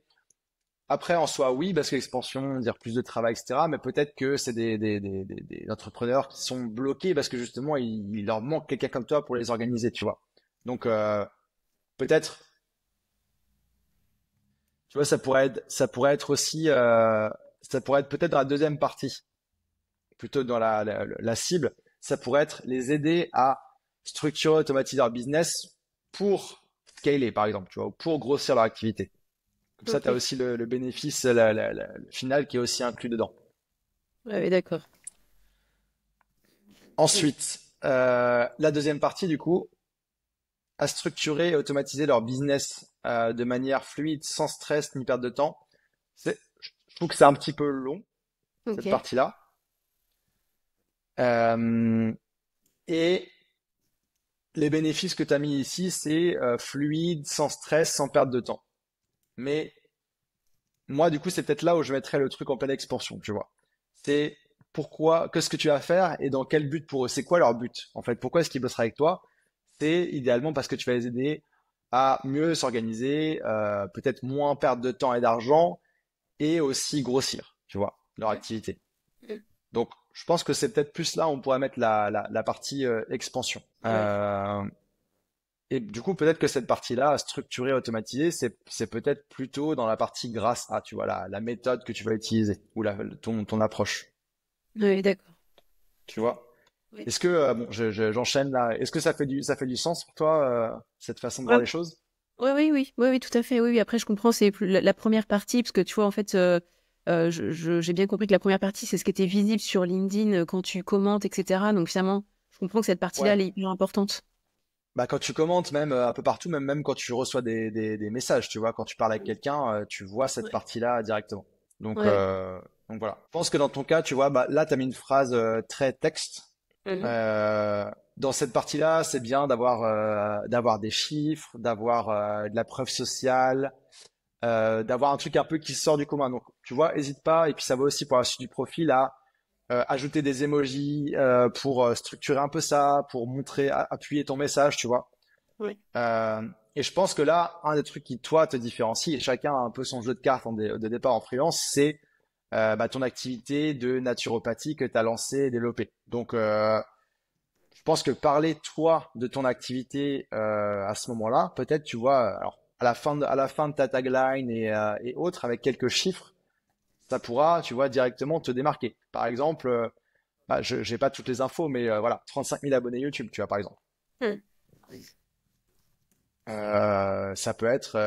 [SPEAKER 1] après, en soi, oui, parce que l'expansion, dire plus de travail, etc. Mais peut-être que c'est des entrepreneurs qui sont bloqués parce que justement, il leur manque quelqu'un comme toi pour les organiser, tu vois. Donc, peut-être, tu vois, ça pourrait être aussi, ça pourrait être peut-être dans la deuxième partie, plutôt dans la cible, ça pourrait être les aider à structurer, automatiser leur business pour scaler, par exemple, tu vois, ou pour grossir leur activité. Comme ça, tu as
[SPEAKER 3] Ok.
[SPEAKER 1] aussi le bénéfice le final qui est aussi inclus dedans.
[SPEAKER 3] Ouais, ouais, d'accord. Mm.
[SPEAKER 1] Ensuite, la deuxième partie, du coup, à structurer et automatiser leur business de manière fluide, sans stress ni perte de temps. Je trouve que c'est un petit peu long, cette
[SPEAKER 3] Ok.
[SPEAKER 1] partie-là. Euh, et les bénéfices que tu as mis ici, c'est fluide, sans stress, sans perte de temps. Mais moi, du coup, c'est peut-être là où je mettrais le truc en pleine expansion, tu vois. C'est pourquoi, qu'est-ce que tu vas faire et dans quel but pour eux? C'est quoi leur but? En fait, pourquoi est-ce qu'ils bosseraient avec toi? C'est idéalement parce que tu vas les aider à mieux s'organiser, peut-être moins perdre de temps et d'argent et aussi grossir, tu vois, leur activité.
[SPEAKER 3] Mm.
[SPEAKER 1] Donc, je pense que c'est peut-être plus là où on pourrait mettre la partie expansion.
[SPEAKER 3] Ouais.
[SPEAKER 1] Et du coup, peut-être que cette partie-là, structurée, automatisée, c'est peut-être plutôt dans la partie grâce à, tu vois, la méthode que tu vas utiliser ou ton approche,
[SPEAKER 3] Ouais, d'accord.
[SPEAKER 1] tu vois.
[SPEAKER 3] Ouais.
[SPEAKER 1] Est-ce que, bon, j'enchaîne là, est-ce que ça fait du sens pour toi, cette façon de voir
[SPEAKER 3] Ouais,
[SPEAKER 1] les choses?
[SPEAKER 3] ouais, oui, oui, oui, oui, tout à fait. Oui, oui. Après, je comprends, c'est plus la première partie, parce que tu vois, en fait, j'ai bien compris que la première partie, c'est ce qui était visible sur LinkedIn quand tu commentes, etc. Donc, finalement, je comprends que cette partie-là,
[SPEAKER 1] Ouais.
[SPEAKER 3] elle est hyper importante.
[SPEAKER 1] Bah, quand tu commentes, même un peu partout, même quand tu reçois des messages, tu vois, quand tu parles avec quelqu'un, tu vois cette
[SPEAKER 3] Ouais,
[SPEAKER 1] partie-là directement. Donc,
[SPEAKER 3] ouais.
[SPEAKER 1] voilà. Je pense que dans ton cas, tu vois, bah, là, tu as mis une phrase très texte.
[SPEAKER 3] Mhm.
[SPEAKER 1] Euh, dans cette partie-là, c'est bien d'avoir des chiffres, d'avoir de la preuve sociale, d'avoir un truc un peu qui sort du commun. Donc, tu vois, hésite pas. Et puis, ça va aussi pour la suite du profil à ajouter des emojis pour structurer un peu ça, pour montrer, appuyer ton message, tu vois.
[SPEAKER 3] Ouais.
[SPEAKER 1] Euh, et je pense que là, un des trucs qui, toi, te différencie, et chacun a un peu son jeu de cartes de départ en freelance, c'est bah, ton activité de naturopathie que tu as lancée et développée. Donc, je pense que parler, toi, de ton activité à ce moment-là, peut-être, tu vois, alors, à la fin de ta tagline et autres, avec quelques chiffres, ça pourra, tu vois, directement te démarquer. Par exemple, bah, je j'ai pas toutes les infos, mais voilà, 35 000 abonnés YouTube, tu vois, par exemple.
[SPEAKER 3] Mhm.
[SPEAKER 4] Ça peut être,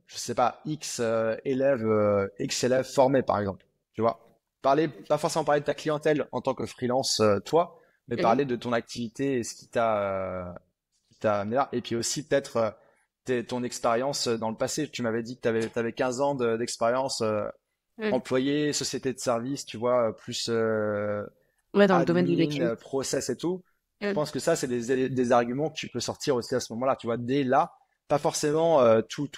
[SPEAKER 4] je sais pas, X élèves formés, par exemple. Tu vois? Pas forcément parler de ta clientèle en tant que freelance, toi, mais
[SPEAKER 3] Mhm.
[SPEAKER 4] parler de ton activité et ce qui t'a amené là. Et puis aussi, peut-être, ton expérience dans le passé. Tu m'avais dit que t'avais 15 ans d'expérience,
[SPEAKER 3] Mhm.
[SPEAKER 4] employé, société de service, tu vois, plus,
[SPEAKER 3] Ouais, dans le domaine du
[SPEAKER 4] admin,
[SPEAKER 3] mécanique.
[SPEAKER 4] process et tout. Je
[SPEAKER 3] Mhm.
[SPEAKER 4] pense que ça, c'est des arguments que tu peux sortir aussi à ce moment-là. Tu vois, dès là, pas forcément tout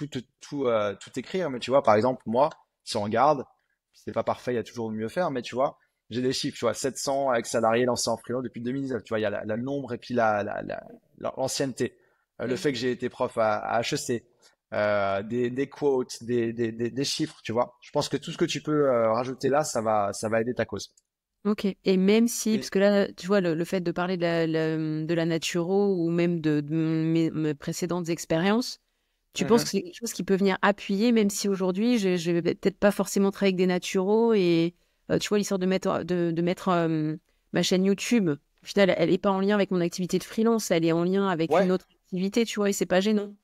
[SPEAKER 4] écrire, mais tu vois, par exemple, moi, si on regarde, c'est pas parfait, il y a toujours mieux faire, mais tu vois, j'ai des chiffres, tu vois, 700 avec salariés lancés en freelance depuis 2019. Tu vois, il y a la nombre et puis l'ancienneté. Le
[SPEAKER 3] Mhm.
[SPEAKER 4] fait que j'ai été prof à HEC, des quotes, des chiffres, tu vois. Je pense que tout ce que tu peux rajouter là, ça va aider ta cause.
[SPEAKER 3] Ok. Et même si, parce
[SPEAKER 4] Et,
[SPEAKER 3] que là, tu vois, le fait de parler de la naturo ou même de mes précédentes expériences, tu penses
[SPEAKER 4] Mhm.
[SPEAKER 3] que c'est quelque chose qui peut venir appuyer, même si aujourd'hui, je vais peut-être pas forcément travailler avec des naturaux et tu vois, l'histoire de mettre ma chaîne YouTube, au final, elle est pas en lien avec mon activité de freelance, elle est en lien avec une
[SPEAKER 4] Ouais,
[SPEAKER 3] autre activité, tu vois, et c'est pas gênant.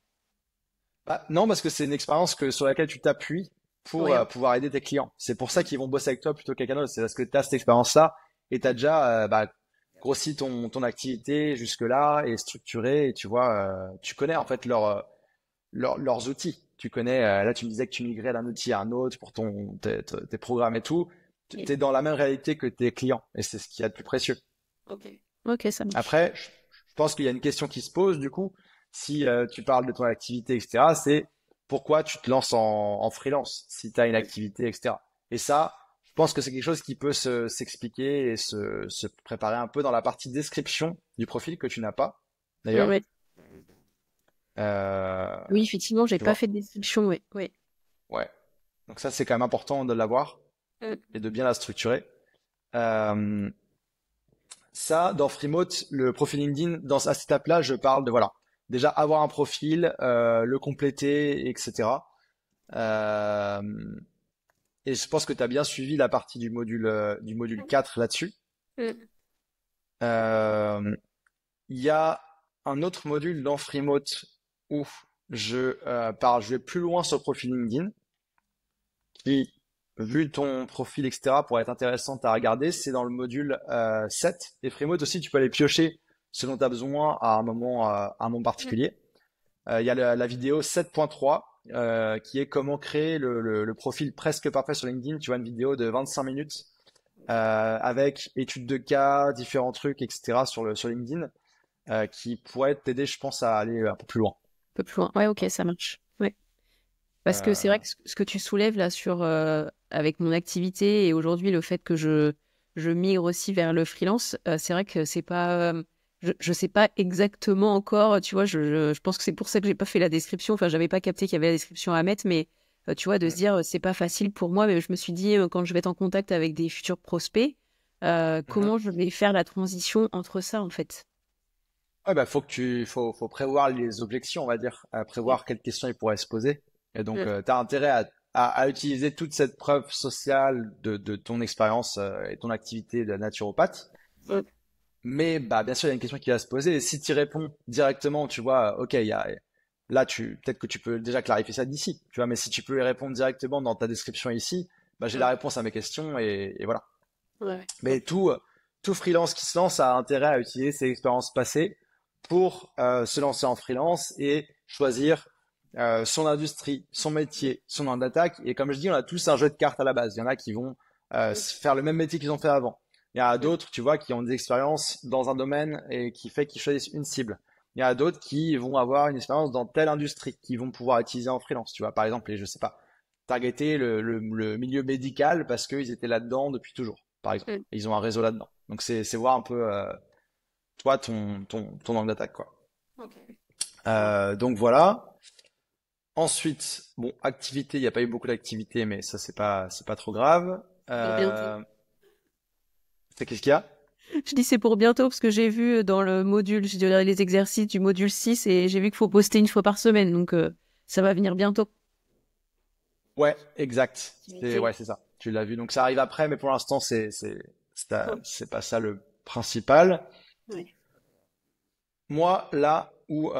[SPEAKER 4] bah, non, parce que c'est une expérience sur laquelle tu t'appuies pour
[SPEAKER 3] Oui, hein.
[SPEAKER 4] pouvoir aider tes clients. C'est pour ça qu'ils vont bosser avec toi plutôt que quelqu'un d'autre. C'est parce que tu as cette expérience-là et tu as déjà grossi ton activité jusque-là et structuré. Et tu vois, tu connais en fait leurs outils. Tu connais, là tu me disais que tu migrais d'un outil à un autre pour tes programmes et tout. Tu es dans la même réalité que tes clients et c'est ce qu'il y a de plus précieux.
[SPEAKER 3] Ok. Ok, ça marche.
[SPEAKER 4] Après, je pense qu'il y a une question qui se pose du coup, si tu parles de ton activité, etc., c'est pourquoi tu te lances en freelance si tu as une activité, etc. Et ça, je pense que c'est quelque chose qui peut s'expliquer et se préparer un peu dans la partie description du profil que tu n'as pas, d'ailleurs.
[SPEAKER 3] Ouais.
[SPEAKER 4] Euh,
[SPEAKER 3] Oui, effectivement, j'ai
[SPEAKER 4] Tu
[SPEAKER 3] pas
[SPEAKER 4] vois?
[SPEAKER 3] fait de description, ouais. Ouais.
[SPEAKER 4] Ouais. Donc ça, c'est quand même important de l'avoir
[SPEAKER 3] Mm.
[SPEAKER 4] et de bien la structurer. Euh, Ça, dans Freemote, le profil LinkedIn, à cette étape-là, je parle de voilà, déjà avoir un profil, le compléter, etc. Euh, et je pense que tu as bien suivi la partie du module 4 là-dessus.
[SPEAKER 3] Mm.
[SPEAKER 4] Euh, Il y a un autre module dans Freemote où je vais plus loin sur le profil LinkedIn, qui, vu ton profil, etc., pourrait être intéressante à regarder. C'est dans le module 7. Et Freemote aussi, tu peux aller piocher selon ta besoin à un moment particulier. Il y a la vidéo 7.3 qui est comment créer le profil presque parfait sur LinkedIn. Tu vois, une vidéo de 25 minutes avec études de cas, différents trucs, etc. sur LinkedIn qui pourrait t'aider, je pense, à aller un peu plus loin.
[SPEAKER 3] Un peu plus loin. Ouais, ok, ça marche. Ouais. Parce que c'est
[SPEAKER 4] Euh,
[SPEAKER 3] vrai que ce que tu soulèves là sur avec mon activité et aujourd'hui le fait que je migre aussi vers le freelance, c'est vrai que c'est pas je sais pas exactement encore, tu vois, je pense que c'est pour ça que j'ai pas fait la description, enfin j'avais pas capté qu'il y avait la description à mettre, mais tu vois, de se dire c'est pas facile pour moi, mais je me suis dit quand je vais être en contact avec des futurs prospects,
[SPEAKER 4] mhm.
[SPEAKER 3] comment je vais faire la transition entre ça en fait.
[SPEAKER 4] Ouais, bah, faut prévoir les objections, on va dire, prévoir quelles questions ils pourraient se poser. Et donc,
[SPEAKER 3] Mm.
[SPEAKER 4] tu as intérêt à utiliser toute cette preuve sociale de ton expérience et ton activité de naturopathe.
[SPEAKER 3] Mm.
[SPEAKER 4] Mais bah, bien sûr, il y a une question qui va se poser. Et si tu y réponds directement, tu vois, ok, là, peut-être que tu peux déjà clarifier ça d'ici, tu vois, mais si tu peux y répondre directement dans ta description ici, bah, j'ai la
[SPEAKER 3] Mm.
[SPEAKER 4] réponse à mes questions et voilà.
[SPEAKER 3] Ouais.
[SPEAKER 4] Mais tout freelance qui se lance a intérêt à utiliser ses expériences passées pour se lancer en freelance et choisir son industrie, son métier, son angle d'attaque. Et comme je dis, on a tous un jeu de cartes à la base. Il y en a qui vont
[SPEAKER 3] Mm.
[SPEAKER 4] faire le même métier qu'ils ont fait avant. Il y en a
[SPEAKER 3] Mm.
[SPEAKER 4] d'autres, tu vois, qui ont des expériences dans un domaine et qui fait qu'ils choisissent une cible. Il y en a d'autres qui vont avoir une expérience dans telle industrie, qui vont pouvoir utiliser en freelance. Tu vois, par exemple, et je sais pas, targeter le milieu médical parce qu'ils étaient là-dedans depuis toujours, par exemple.
[SPEAKER 3] Mm.
[SPEAKER 4] Et ils ont un réseau là-dedans. Donc c'est voir un peu toi ton angle d'attaque quoi.
[SPEAKER 3] Ok.
[SPEAKER 4] Donc voilà. Ensuite, bon, activité, il n'y a pas eu beaucoup d'activités, mais ça c'est pas trop grave.
[SPEAKER 3] Pour bientôt.
[SPEAKER 4] C'est qu'est-ce qu'il y a?
[SPEAKER 3] Je dis c'est pour bientôt parce que j'ai vu dans le module, je dirais les exercices du module 6 et j'ai vu qu'il faut poster une fois par semaine. Donc ça va venir bientôt.
[SPEAKER 4] Ouais, exact.
[SPEAKER 3] Activité.
[SPEAKER 4] Ouais, c'est ça. Tu l'as vu. Donc ça arrive après, mais pour l'instant
[SPEAKER 3] Oh,
[SPEAKER 4] c'est pas ça le principal.
[SPEAKER 3] ouais.
[SPEAKER 4] Moi là, où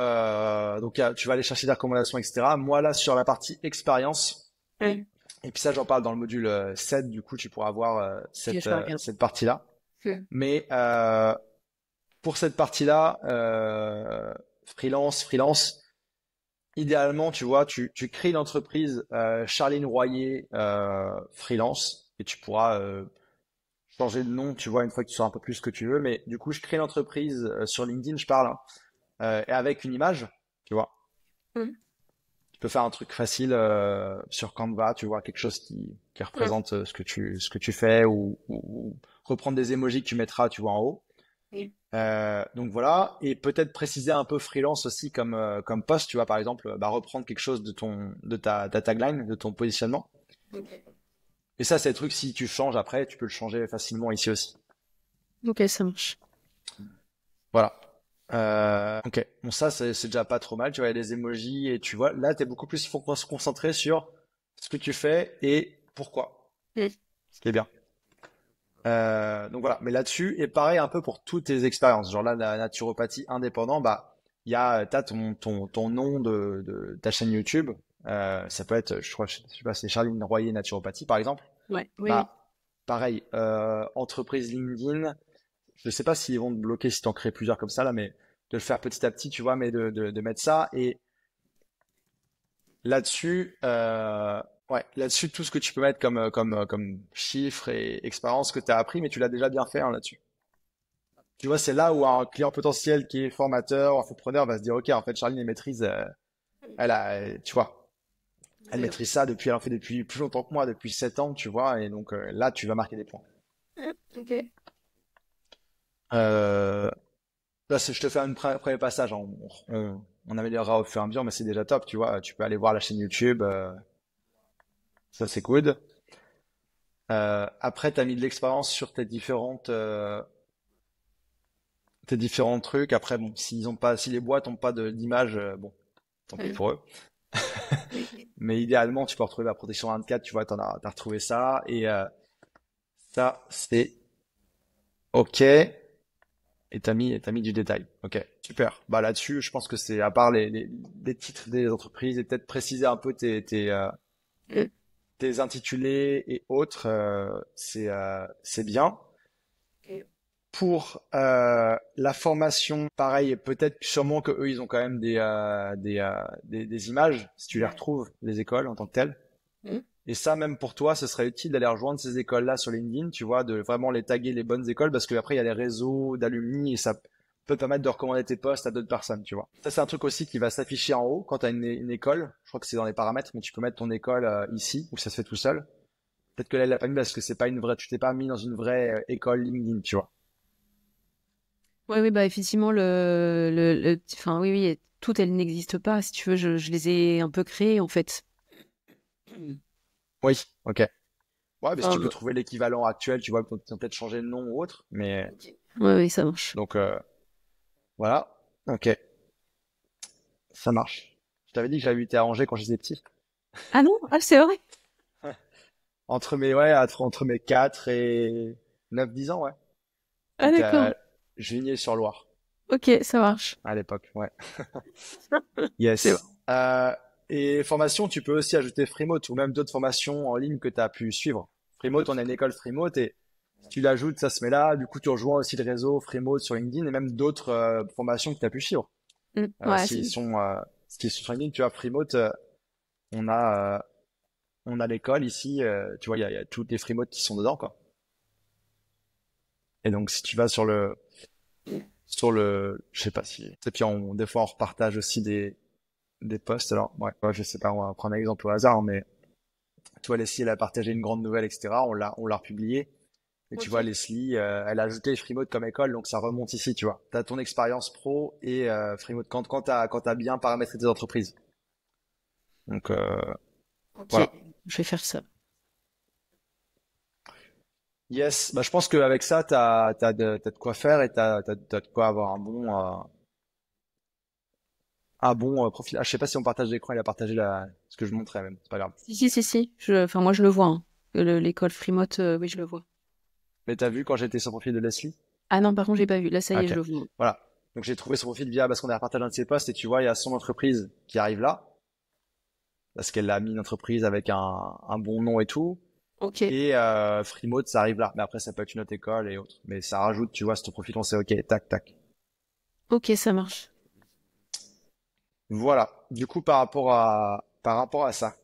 [SPEAKER 4] donc tu vas aller chercher des recommandations, etc. Moi là sur la partie expérience,
[SPEAKER 3] Ouais.
[SPEAKER 4] et puis ça j'en parle dans le module 7, du coup tu pourras voir
[SPEAKER 3] Ok, je vais regarder.
[SPEAKER 4] cette partie-là.
[SPEAKER 3] Ouais.
[SPEAKER 4] Mais pour cette partie-là, freelance, idéalement, tu vois, tu crées une entreprise Charline Royer freelance, et tu pourras changer de nom, tu vois, une fois que tu sauras un peu plus ce que tu veux. Mais du coup, je crée l'entreprise sur LinkedIn, je parle, hein, et avec une image, tu vois.
[SPEAKER 3] Mm.
[SPEAKER 4] Tu peux faire un truc facile sur Canva, tu vois, quelque chose qui
[SPEAKER 3] Ouais.
[SPEAKER 4] représente ce que tu fais, ou reprendre des emojis que tu mettras, tu vois, en haut.
[SPEAKER 3] Oui.
[SPEAKER 4] Donc voilà, et peut-être préciser un peu freelance aussi comme poste, tu vois, par exemple, bah, reprendre quelque chose de ta tagline, de ton positionnement.
[SPEAKER 3] Ok.
[SPEAKER 4] Et ça, c'est le truc, si tu changes après, tu peux le changer facilement ici aussi.
[SPEAKER 3] Ok, ça marche.
[SPEAKER 4] Voilà. Ok. Bon, ça, c'est déjà pas trop mal. Tu vois, il y a des emojis et tu vois, là, t'es beaucoup plus se concentrer sur ce que tu fais et pourquoi.
[SPEAKER 3] Mm.
[SPEAKER 4] Ce qui est bien. Donc voilà. Mais là-dessus, et pareil un peu pour toutes tes expériences. Genre là, la naturopathie indépendant, bah, t'as ton nom de ta chaîne YouTube. Ça peut être, je sais pas, c'est Charline Royer Naturopathie, par exemple.
[SPEAKER 3] Ouais, oui, oui.
[SPEAKER 4] Bah, pareil, entreprise LinkedIn. Je sais pas s'ils vont te bloquer si t'en crées plusieurs comme ça là, mais de le faire petit à petit, tu vois, mais de mettre ça. Et là-dessus, ouais, là-dessus, tout ce que tu peux mettre comme chiffres et expérience que tu as appris, mais tu l'as déjà bien fait hein, là-dessus. Tu vois, c'est là où un client potentiel qui est formateur, entrepreneur va se dire, OK, en fait, Charline, elle maîtrise, tu vois, elle
[SPEAKER 3] Oui,
[SPEAKER 4] maîtrise ça depuis, elle en fait depuis plus longtemps que moi, depuis 7 ans, tu vois, et donc là, tu vas marquer des points.
[SPEAKER 3] oui. Ok.
[SPEAKER 4] Euh, Là, je te fais un premier passage, hein. On améliorera au fur et à mesure, mais c'est déjà top, tu vois. Tu peux aller voir la chaîne YouTube, ça c'est good. Après, tu as mis de l'expérience sur tes différents trucs. Après, bon, si les boîtes n'ont pas d'image, bon, tant pis
[SPEAKER 3] Ouais.
[SPEAKER 4] pour eux.
[SPEAKER 3] Oui.
[SPEAKER 4] Mais idéalement, tu peux retrouver la protection 24, tu vois, t'as retrouvé ça. Et ça, c'est OK. Et t'as mis du détail. Ok, super. Bah là-dessus, je pense que c'est à part les titres des entreprises et peut-être préciser un peu
[SPEAKER 3] Mm.
[SPEAKER 4] tes intitulés et autres, c'est bien.
[SPEAKER 3] Ok.
[SPEAKER 4] Pour la formation, pareil, peut-être sûrement que eux, ils ont quand même des images, si tu les retrouves, les écoles en tant que telles.
[SPEAKER 3] Mm.
[SPEAKER 4] Et ça, même pour toi, ce serait utile d'aller rejoindre ces écoles-là sur LinkedIn, tu vois, de vraiment les taguer les bonnes écoles, parce qu'après, il y a les réseaux d'alumni et ça peut te permettre de recommander tes posts à d'autres personnes, tu vois. Ça, c'est un truc aussi qui va s'afficher en haut quand tu as une école. Je crois que c'est dans les paramètres, mais tu peux mettre ton école ici, où ça se fait tout seul. Peut-être que là, elle l'a pas mis parce que c'est pas une vraie, tu t'es pas mis dans une vraie école LinkedIn, tu vois.
[SPEAKER 3] Ouais, oui, bah effectivement, enfin, oui, oui, toutes elles n'existent pas. Si tu veux, je les ai un peu créées en fait.
[SPEAKER 4] Oui, ok. Ouais, mais si
[SPEAKER 3] Ah,
[SPEAKER 4] tu peux
[SPEAKER 3] bah,
[SPEAKER 4] trouver l'équivalent actuel, tu vois, ils ont peut-être changé de nom ou autre, mais
[SPEAKER 3] ok. Ouais, oui, ça marche.
[SPEAKER 4] donc voilà. Ok, ça marche. Je t'avais dit que j'avais été à Angers quand j'étais petit.
[SPEAKER 3] Ah non? Ah, c'est vrai?
[SPEAKER 4] Entre mes 4 et 9 10 ans, ouais.
[SPEAKER 3] Ah,
[SPEAKER 4] J'étais
[SPEAKER 3] d'accord.
[SPEAKER 4] à Juigné-sur-Loire
[SPEAKER 3] Ok, ça marche.
[SPEAKER 4] à l'époque, ouais.
[SPEAKER 3] C'est
[SPEAKER 4] Yes.
[SPEAKER 3] bon.
[SPEAKER 4] Et formation, tu peux aussi ajouter Freemote ou même d'autres formations en ligne que tu as pu suivre. Freemote, on a une école Freemote et si tu l'ajoutes, ça se met là. Du coup, tu rejoins aussi le réseau Freemote sur LinkedIn et même d'autres formations que tu as pu suivre.
[SPEAKER 3] Mm. Ouais,
[SPEAKER 4] S'ils sont sur LinkedIn, tu vois, Freemote, on on a l'école ici, tu vois, il y a toutes les Freemote qui sont dedans, quoi. Et donc, si tu vas je sais pas si, et puis des fois, on repartage aussi des posts. Alors, ouais, je sais pas, on va prendre un exemple au hasard, mais tu vois, Leslie, elle a partagé une grande nouvelle, etc. On l'a republié. Et tu vois,
[SPEAKER 3] ok.
[SPEAKER 4] Leslie, elle a ajouté Freemode comme école, donc ça remonte ici, tu vois. T'as ton expérience pro et Freemode quand t'as bien paramétré tes entreprises. Donc,
[SPEAKER 3] Ok,
[SPEAKER 4] voilà.
[SPEAKER 3] je vais faire ça.
[SPEAKER 4] Yes, bah, je pense qu'avec ça, t'as de quoi faire et t'as de quoi avoir un bon profil. Ah, je sais pas si on partage l'écran, il a partagé ce que je montrais même, c'est pas grave.
[SPEAKER 3] Si, si, si, si. Enfin, moi, je le vois, hein. L'école Freemote, oui, je le vois.
[SPEAKER 4] Mais t'as vu quand j'étais sur le profil de Leslie?
[SPEAKER 3] Ah non, par contre, j'ai pas vu. Là, ça
[SPEAKER 4] Ah,
[SPEAKER 3] y est,
[SPEAKER 4] ok.
[SPEAKER 3] je le vois.
[SPEAKER 4] Voilà. Donc j'ai trouvé son profil via parce qu'on a partagé un de ses posts et tu vois, il y a son entreprise qui arrive là parce qu'elle a mis une entreprise avec un bon nom et tout.
[SPEAKER 3] Ok,
[SPEAKER 4] Et Freemode, ça arrive là. Mais après, ça peut être une autre école et autres. Mais ça rajoute, tu vois, ce profil, on sait OK, tac, tac.
[SPEAKER 3] ok, ça marche.
[SPEAKER 4] Voilà. Du coup, par rapport à ça.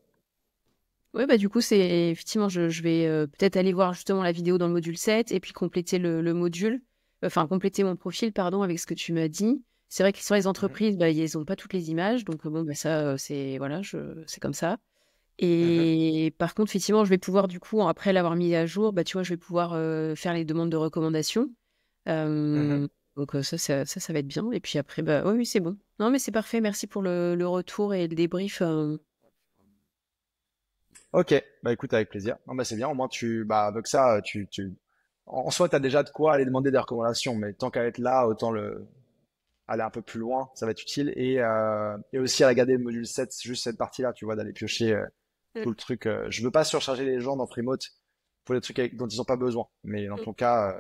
[SPEAKER 3] Ouais, bah du coup, c'est effectivement, je vais peut-être aller voir justement la vidéo dans le module 7 et puis compléter le module, enfin compléter mon profil, pardon, avec ce que tu m'as dit. C'est vrai que sur les
[SPEAKER 4] Mhm,
[SPEAKER 3] entreprises, bah, ils n'ont pas toutes les images, donc bon, bah, ça, c'est voilà, c'est comme ça.
[SPEAKER 4] mhm,
[SPEAKER 3] Et par contre, effectivement, je vais pouvoir, du coup, après l'avoir mis à jour, bah, tu vois, je vais pouvoir faire les demandes de recommandation.
[SPEAKER 4] mhm.
[SPEAKER 3] Donc ça va être bien. Et puis après, bah oui, oui, c'est bon. Non, mais c'est parfait. Merci pour le retour et le débrief.
[SPEAKER 4] OK. Bah écoute, avec plaisir. Non, bah c'est bien. Au moins, bah avec ça, en soi, t'as déjà de quoi aller demander des recommandations. Mais tant qu'à être là, autant aller un peu plus loin, ça va être utile. Et aussi à regarder le module 7, juste cette partie-là, tu vois, d'aller piocher
[SPEAKER 3] Mm.
[SPEAKER 4] tout le truc. Je veux pas surcharger les gens dans Freemote pour les trucs dont ils ont pas besoin. Mais dans ton cas,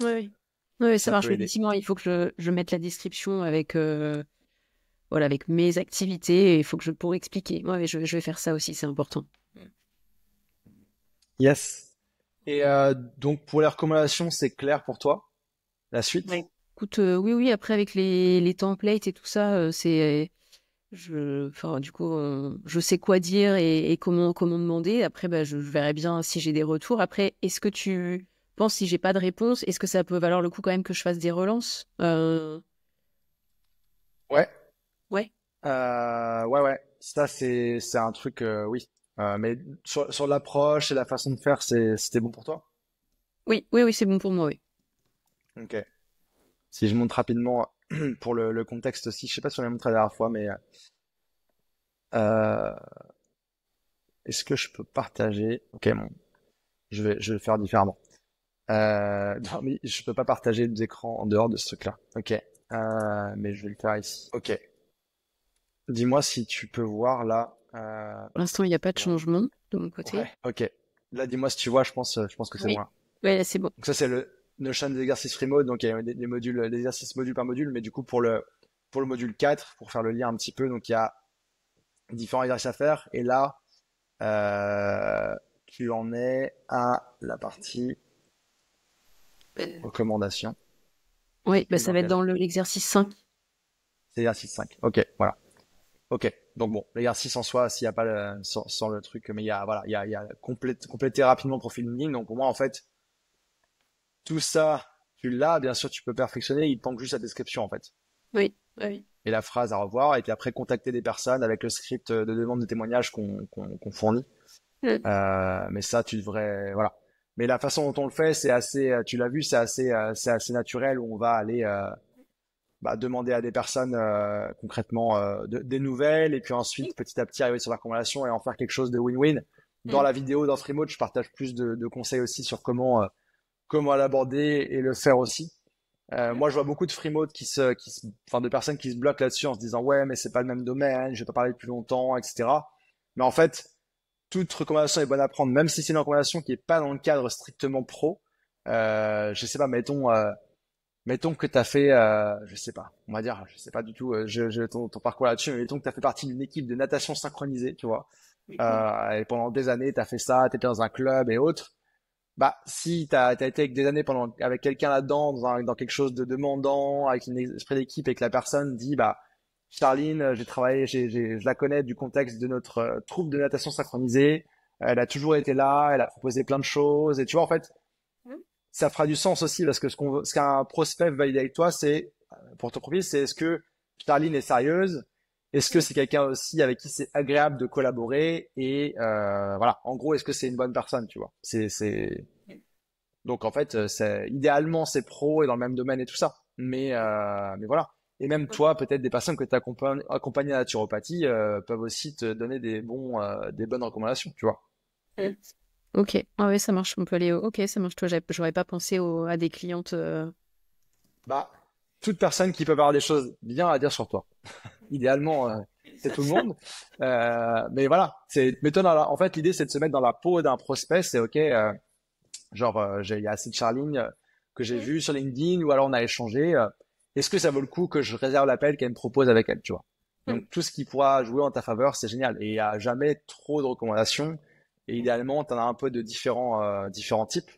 [SPEAKER 3] Oui, oui. Oui, ça
[SPEAKER 4] ça
[SPEAKER 3] marche.
[SPEAKER 4] peut
[SPEAKER 3] Mais
[SPEAKER 4] aider.
[SPEAKER 3] effectivement, il faut que je mette la description avec, voilà, avec mes activités. Et il faut que pour expliquer. Ouais, mais je vais faire ça aussi, c'est important.
[SPEAKER 4] Yes. Et donc pour les recommandations, c'est clair pour toi? La suite?
[SPEAKER 3] Ouais. Écoute, oui, oui, après avec les templates et tout ça, enfin, du coup, je sais quoi dire et comment demander. Après, bah, je verrai bien si j'ai des retours. Après, est-ce que tu penses, si j'ai pas de réponse, est-ce que ça peut valoir le coup quand même que je fasse des relances?
[SPEAKER 4] Ouais.
[SPEAKER 3] Ouais.
[SPEAKER 4] Ouais, ouais. Ça, c'est un truc, oui. Mais sur l'approche et la façon de faire, c'était bon pour toi?
[SPEAKER 3] Oui, oui, oui, c'est bon pour moi, oui.
[SPEAKER 4] Ok. Si je montre rapidement pour le contexte aussi, je sais pas si on l'a montré la dernière fois, mais euh, est-ce que je peux partager? Ok, bon, je vais le faire différemment. Non, mais je peux pas partager deux écrans en dehors de ce truc-là. Ok. Mais je vais le faire ici. Ok. Dis-moi si tu peux voir là.
[SPEAKER 3] Pour l'instant, il n'y a pas de
[SPEAKER 4] Bon.
[SPEAKER 3] changement de mon côté.
[SPEAKER 4] Ouais. Ok. Là, dis-moi si tu vois. Je pense que c'est bon
[SPEAKER 3] Oui.
[SPEAKER 4] là.
[SPEAKER 3] Ouais, là, c'est bon.
[SPEAKER 4] Donc ça, c'est le Notion des exercices remote. Donc il y a des modules, des exercices module par module. Mais du coup, pour le module 4, pour faire le lien un petit peu, donc il y a différents exercices à faire. Et là, tu en es à la partie
[SPEAKER 3] Euh,
[SPEAKER 4] recommandation.
[SPEAKER 3] Oui, bah,
[SPEAKER 4] Ou
[SPEAKER 3] ça
[SPEAKER 4] dans
[SPEAKER 3] va être
[SPEAKER 4] quel?
[SPEAKER 3] dans l'exercice 5.
[SPEAKER 4] C'est l'exercice 5. Ok, voilà. Ok. Donc bon, l'exercice en soi, s'il y a pas sans le truc, mais il y a, voilà, il y a compléter rapidement le profil LinkedIn. Donc pour moi, en fait, tout ça, tu l'as. Bien sûr, tu peux perfectionner. Il te manque juste la description, en fait.
[SPEAKER 3] Oui, oui.
[SPEAKER 4] Et la phrase à revoir. Et puis après, contacter des personnes avec le script de demande de témoignage qu'on fournit.
[SPEAKER 3] Mm.
[SPEAKER 4] Mais ça, tu devrais, voilà. Mais la façon dont on le fait, c'est assez, tu l'as vu, c'est assez naturel où on va aller bah, demander à des personnes concrètement des nouvelles et puis ensuite petit à petit arriver sur la recommandation et en faire quelque chose de win-win. Dans
[SPEAKER 3] Mm.
[SPEAKER 4] la vidéo, dans Streamote, je partage plus de conseils aussi sur comment l'aborder et le faire aussi. Moi, je vois beaucoup de Freemote enfin, de personnes qui se bloquent là-dessus en se disant ouais, mais c'est pas le même domaine, je vais pas parler depuis longtemps, etc. Mais en fait, toute recommandation est bonne à prendre, même si c'est une recommandation qui est pas dans le cadre strictement pro. Je sais pas, mettons que tu as fait, je sais pas, on va dire, je sais pas du tout ton parcours là-dessus, mais mettons que tu as fait partie d'une équipe de natation synchronisée, tu vois. Et pendant des années, tu as fait ça, tu étais dans un club et autres. Bah, si t'as été avec des années avec quelqu'un là-dedans, dans quelque chose de demandant, avec une esprit d'équipe et que la personne dit, bah, Charline, j'ai travaillé, je la connais du contexte de notre troupe de natation synchronisée. Elle a toujours été là, elle a proposé plein de choses. Et tu vois, en fait,
[SPEAKER 3] Mm.
[SPEAKER 4] ça fera du sens aussi parce que ce qu'un prospect veut valider avec toi, c'est, pour ton profil, c'est est-ce que Charline est sérieuse? Est-ce que c'est quelqu'un aussi avec qui c'est agréable de collaborer? Et voilà, en gros, est-ce que c'est une bonne personne, tu vois? Donc en fait, idéalement c'est pro et dans le même domaine et tout ça. Mais voilà. Et même toi, peut-être des personnes que tu accompagnées à la naturopathie peuvent aussi te donner des bonnes recommandations, tu vois.
[SPEAKER 3] Mm. Ok, ah ouais, ça marche. On peut aller. Ok, ça marche. Toi, j'aurais pas pensé à des clientes.
[SPEAKER 4] Bah, toute personne qui peut avoir des choses bien à dire sur toi. Idéalement, c'est tout le monde. Mais voilà, en fait, l'idée c'est de se mettre dans la peau d'un prospect. C'est ok. Il y a assez de Charline que j'ai
[SPEAKER 3] Mm.
[SPEAKER 4] vu sur LinkedIn ou alors on a échangé. est-ce que ça vaut le coup que je réserve l'appel qu'elle me propose avec elle, tu vois?
[SPEAKER 3] Mm.
[SPEAKER 4] Donc, tout ce qui pourra jouer en ta faveur, c'est génial. Et il y a jamais trop de recommandations. Et idéalement, tu en as un peu de différents types.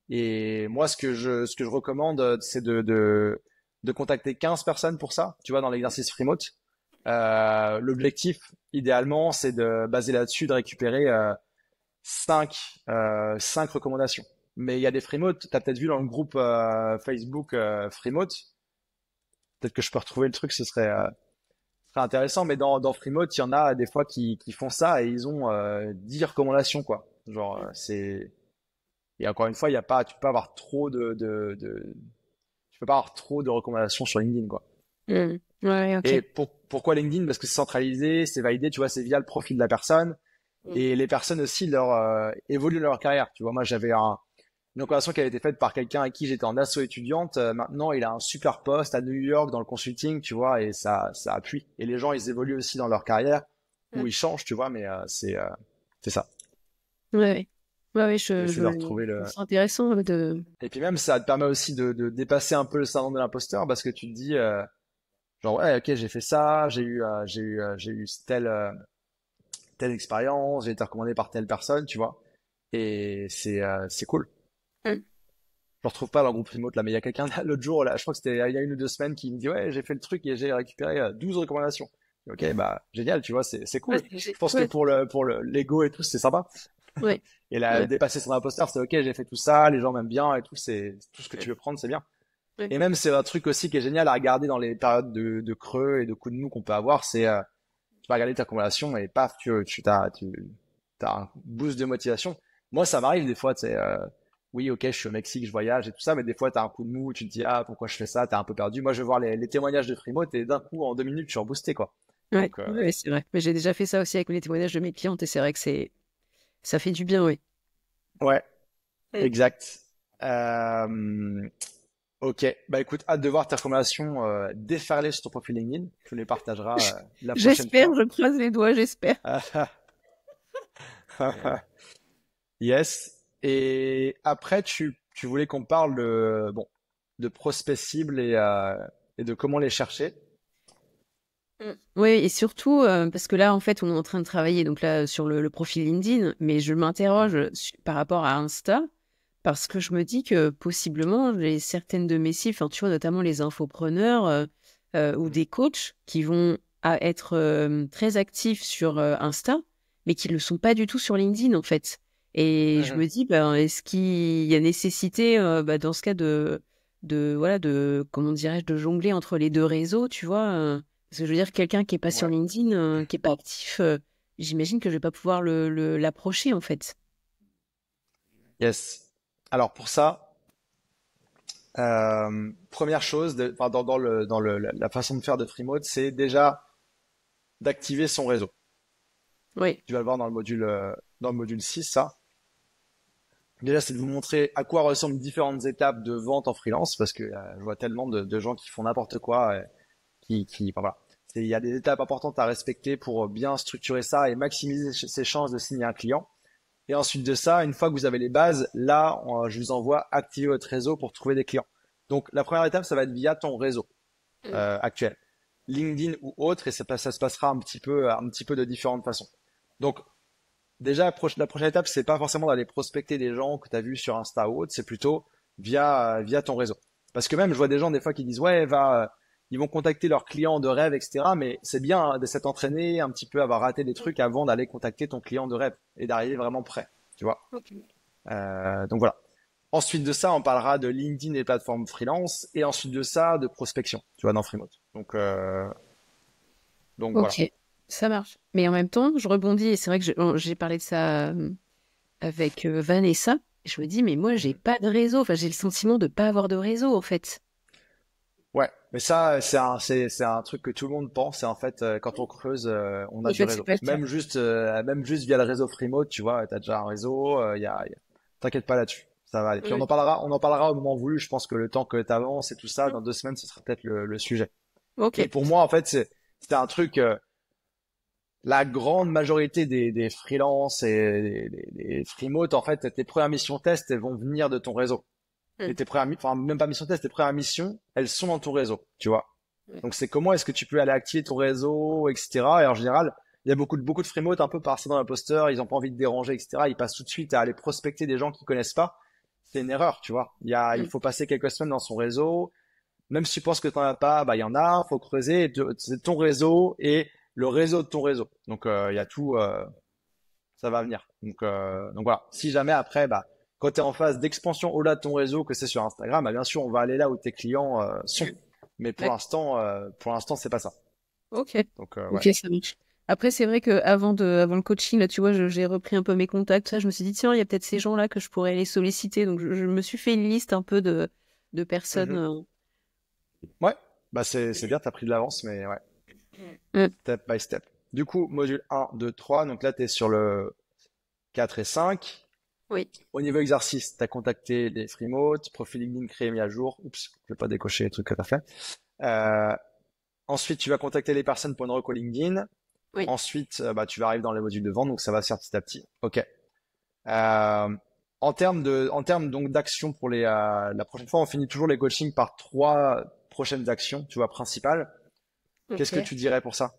[SPEAKER 4] Et moi, ce que je recommande, c'est de contacter 15 personnes pour ça, tu vois, dans l'exercice Freemote. L'objectif, idéalement, c'est de baser là-dessus, de récupérer 5 recommandations. Mais il y a des Freemote, tu as peut-être vu dans le groupe Facebook Freemote. Peut-être que je peux retrouver le truc, ce serait intéressant. Mais dans Freemote, il y en a des fois qui font ça et ils ont 10 recommandations, quoi. Genre, c'est... Et encore une fois, il y a pas, tu peux pas avoir trop tu peux pas avoir trop de recommandations sur LinkedIn, quoi.
[SPEAKER 3] Mm. Ouais, ok.
[SPEAKER 4] Et pourquoi LinkedIn? Parce que c'est centralisé, c'est validé, tu vois, c'est via le profil de la personne.
[SPEAKER 3] Mm.
[SPEAKER 4] Et les personnes aussi évoluent leur carrière. Tu vois, moi, j'avais une recommandation qui avait été faite par quelqu'un avec qui j'étais en asso étudiante. Maintenant, il a un super poste à New York dans le consulting, tu vois, et ça appuie. Et les gens, ils évoluent aussi dans leur carrière, ou
[SPEAKER 3] Mm.
[SPEAKER 4] ils changent, tu vois, mais c'est ça.
[SPEAKER 3] Ouais, ouais. Ouais, ouais,
[SPEAKER 4] Je vais essayer de retrouver
[SPEAKER 3] c'est intéressant de.
[SPEAKER 4] Et puis même, ça te permet aussi de dépasser un peu le syndrome de l'imposteur parce que tu te dis, genre, ouais, ok, j'ai fait ça, j'ai eu telle expérience, j'ai été recommandé par telle personne, tu vois. Et c'est cool.
[SPEAKER 3] Mm.
[SPEAKER 4] Je le retrouve pas dans le groupe remote là, mais il y a quelqu'un l'autre jour, là, je crois que c'était il y a 1 ou 2 semaines, qui me dit, ouais, j'ai fait le truc et j'ai récupéré 12 recommandations. Ok, bah, génial, tu vois, c'est cool.
[SPEAKER 3] Ouais,
[SPEAKER 4] Je pense que
[SPEAKER 3] ouais,
[SPEAKER 4] pour l'ego et tout, c'est sympa.
[SPEAKER 3] ouais,
[SPEAKER 4] Et là,
[SPEAKER 3] ouais,
[SPEAKER 4] dépasser son imposteur, c'est ok, j'ai fait tout ça, les gens m'aiment bien et tout, c'est tout ce que tu veux prendre, c'est bien.
[SPEAKER 3] ouais.
[SPEAKER 4] Et même, c'est un truc aussi qui est génial à regarder dans les périodes de creux et de coups de mou qu'on peut avoir, c'est, tu vas regarder ta conversation et paf, t'as un boost de motivation. Moi, ça m'arrive des fois, tu sais, oui, ok, je suis au Mexique, je voyage et tout ça, mais des fois, t'as un coup de mou, tu te dis, ah, pourquoi je fais ça, t'es un peu perdu. Moi, je vais voir les témoignages de Freemote et d'un coup, en 2 minutes, je suis reboosté, quoi.
[SPEAKER 3] Ouais,
[SPEAKER 4] Donc,
[SPEAKER 3] ouais, c'est vrai. Mais j'ai déjà fait ça aussi avec les témoignages de mes clientes et c'est vrai que ça fait du bien, oui.
[SPEAKER 4] ouais,
[SPEAKER 3] Mm.
[SPEAKER 4] exact. Euh, Ok, bah écoute, hâte de voir tes recommandations déferler sur ton profil LinkedIn. Tu les partageras la prochaine
[SPEAKER 3] J'espère,
[SPEAKER 4] fois.
[SPEAKER 3] je croise les doigts, j'espère.
[SPEAKER 4] Yes. Et après, tu voulais qu'on parle de prospects cibles et de comment les chercher.
[SPEAKER 3] Mm. Oui, et surtout, parce que là, en fait, on est en train de travailler donc là sur le profil LinkedIn, mais je m'interroge par rapport à Insta, parce que je me dis que possiblement, j'ai certaines de mes cibles, enfin, tu vois, notamment les infopreneurs ou des coachs qui vont être très actifs sur Insta, mais qui ne le sont pas du tout sur LinkedIn, en fait. Et je
[SPEAKER 4] Mhm.
[SPEAKER 3] me dis, ben, est-ce qu'il y a nécessité, dans ce cas, voilà, comment dirais-je, de jongler entre les deux réseaux, tu vois parce que je veux dire, quelqu'un qui est pas sur
[SPEAKER 4] Ouais.
[SPEAKER 3] LinkedIn, qui est pas actif, j'imagine que je vais pas pouvoir l'approcher, en fait.
[SPEAKER 4] Yes. Alors pour ça, première chose, enfin, la façon de faire de Freemode, c'est déjà d'activer son réseau.
[SPEAKER 3] Oui.
[SPEAKER 4] Tu vas le voir dans le module 6, ça. Déjà, c'est de vous montrer à quoi ressemblent différentes étapes de vente en freelance, parce que je vois tellement de gens qui font n'importe quoi, enfin, voilà. Il y a des étapes importantes à respecter pour bien structurer ça et maximiser ses chances de signer un client. Et ensuite de ça, une fois que vous avez les bases, là, je vous envoie activer votre réseau pour trouver des clients. Donc, la première étape, ça va être via ton réseau
[SPEAKER 3] Mm.
[SPEAKER 4] actuel, LinkedIn ou autre, et ça se passera un petit peu de différentes façons. Donc, déjà, la prochaine étape, c'est pas forcément d'aller prospecter des gens que tu as vus sur Insta ou autre, c'est plutôt via ton réseau. Parce que même, je vois des gens des fois qui disent, ouais, ils vont contacter leurs clients de rêve, etc. Mais c'est bien de s'être entraîné un petit peu, avoir raté des trucs avant d'aller contacter ton client de rêve et d'arriver vraiment prêt, tu vois.
[SPEAKER 3] Ok.
[SPEAKER 4] Donc voilà. Ensuite de ça, on parlera de LinkedIn et plateformes freelance, et ensuite de ça, de prospection, tu vois, dans Freemote. Donc voilà.
[SPEAKER 3] Ok, ça marche. Mais en même temps, je rebondis, et c'est vrai que j'ai parlé de ça avec Vanessa. Et je me dis, mais moi, j'ai
[SPEAKER 4] Mhm.
[SPEAKER 3] pas de réseau. Enfin, j'ai le sentiment de pas avoir de réseau, en fait.
[SPEAKER 4] Ouais, mais ça, c'est un truc que tout le monde pense. Et en fait, quand on creuse, on a
[SPEAKER 3] En
[SPEAKER 4] du
[SPEAKER 3] fait, c'est
[SPEAKER 4] réseau.
[SPEAKER 3] pas le cas.
[SPEAKER 4] Même juste via le réseau Freemote, tu vois, t'as déjà un réseau. T'inquiète pas là-dessus, ça va aller. Puis on
[SPEAKER 3] Ouais.
[SPEAKER 4] en parlera, au moment voulu. Je pense que le temps que t'avances et tout ça, dans 2 semaines, ce sera peut-être le sujet.
[SPEAKER 3] Ok.
[SPEAKER 4] Mais pour moi, en fait, c'était un truc. La grande majorité des freelances et des freemotes, en fait, tes premières missions test, elles vont venir de ton réseau. Et tes premières, enfin, même pas mission test, tes premières missions, elles sont dans ton réseau, tu vois.
[SPEAKER 3] Ouais.
[SPEAKER 4] Donc, c'est comment est-ce que tu peux aller activer ton réseau, etc. Et en général, il y a beaucoup de freemotes un peu par dans l'imposteur, ils ont pas envie de déranger, etc. Ils passent tout de suite à aller prospecter des gens qu'ils connaissent pas. C'est une erreur, tu vois. Il faut passer quelques semaines dans son réseau. Même si tu penses que t'en as pas, bah, il y en a, faut creuser. C'est ton réseau et le réseau de ton réseau. Donc, il y a tout, ça va venir. Donc voilà. Si jamais après, bah, quand tu es en phase d'expansion au-delà de ton réseau, que c'est sur Instagram, bah, bien sûr, on va aller là où tes clients sont. Mais pour l'instant, c'est pas ça.
[SPEAKER 3] Ok.
[SPEAKER 4] Donc
[SPEAKER 3] Ok,
[SPEAKER 4] ouais.
[SPEAKER 3] ça marche. Après, c'est vrai que avant le coaching, là, tu vois, j'ai repris un peu mes contacts. Ça, je me suis dit, tiens, il y a peut-être ces gens-là que je pourrais les solliciter. Donc, je me suis fait une liste un peu de personnes.
[SPEAKER 4] Mhm. Ouais. Bah c'est bien, t'as pris de l'avance, mais ouais.
[SPEAKER 3] Mm.
[SPEAKER 4] Step by step. Du coup, module 1, 2, 3. Donc là, tu es sur le 4 et 5.
[SPEAKER 3] Oui.
[SPEAKER 4] Au niveau exercice, tu as contacté les Freemotes, profil LinkedIn créé et mis à jour. Oups, je vais pas décocher les trucs que tu as fait. Euh, Ensuite, tu vas contacter les personnes pour une reco LinkedIn.
[SPEAKER 3] Oui.
[SPEAKER 4] Ensuite, bah, tu vas arriver dans les modules de vente, donc ça va se faire petit à petit. Ok. En termes donc d'action pour la prochaine fois, on finit toujours les coachings par 3 prochaines actions, tu vois, principales. Qu'est-ce que
[SPEAKER 3] Ok.
[SPEAKER 4] tu dirais pour ça?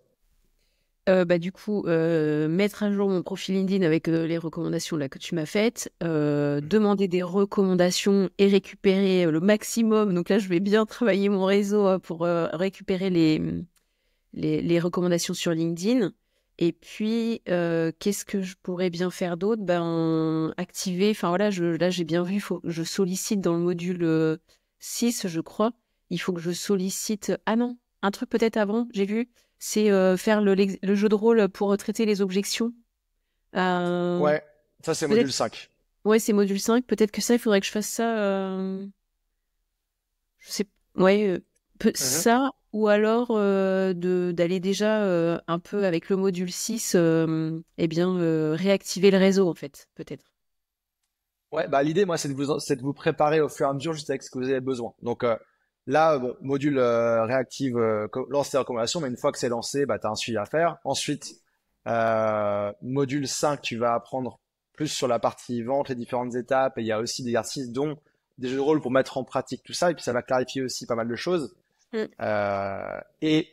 [SPEAKER 3] Bah, du coup, mettre à jour mon profil LinkedIn avec les recommandations là, que tu m'as faites, demander des recommandations et récupérer le maximum. Donc là, je vais bien travailler mon réseau pour récupérer les recommandations sur LinkedIn. Et puis, qu'est-ce que je pourrais bien faire d'autre? Ben, activer, enfin voilà, là j'ai bien vu, faut que je sollicite dans le module 6, je crois. Il faut que je sollicite. Ah non, un truc peut-être avant, j'ai vu, c'est faire le jeu de rôle pour traiter les objections. Euh,
[SPEAKER 4] Ouais, ça c'est
[SPEAKER 3] peut-être,
[SPEAKER 4] module 5.
[SPEAKER 3] ouais, c'est module 5. Peut-être que ça, il faudrait que je fasse ça. Je sais, ouais,
[SPEAKER 4] Mhm.
[SPEAKER 3] ça, ou alors d'aller déjà un peu avec le module 6, eh bien, réactiver le réseau, en fait, peut-être.
[SPEAKER 4] Ouais, bah l'idée, moi, c'est de vous préparer au fur et à mesure juste avec ce que vous avez besoin. Donc là, bon, module réactive, lance tes recommandations, mais une fois que c'est lancé, bah, tu as un suivi à faire. Ensuite, module 5, tu vas apprendre plus sur la partie vente, les différentes étapes, et il y a aussi des exercices, dont des jeux de rôle pour mettre en pratique tout ça, et puis ça va clarifier aussi pas mal de choses.
[SPEAKER 3] Mm.
[SPEAKER 4] Et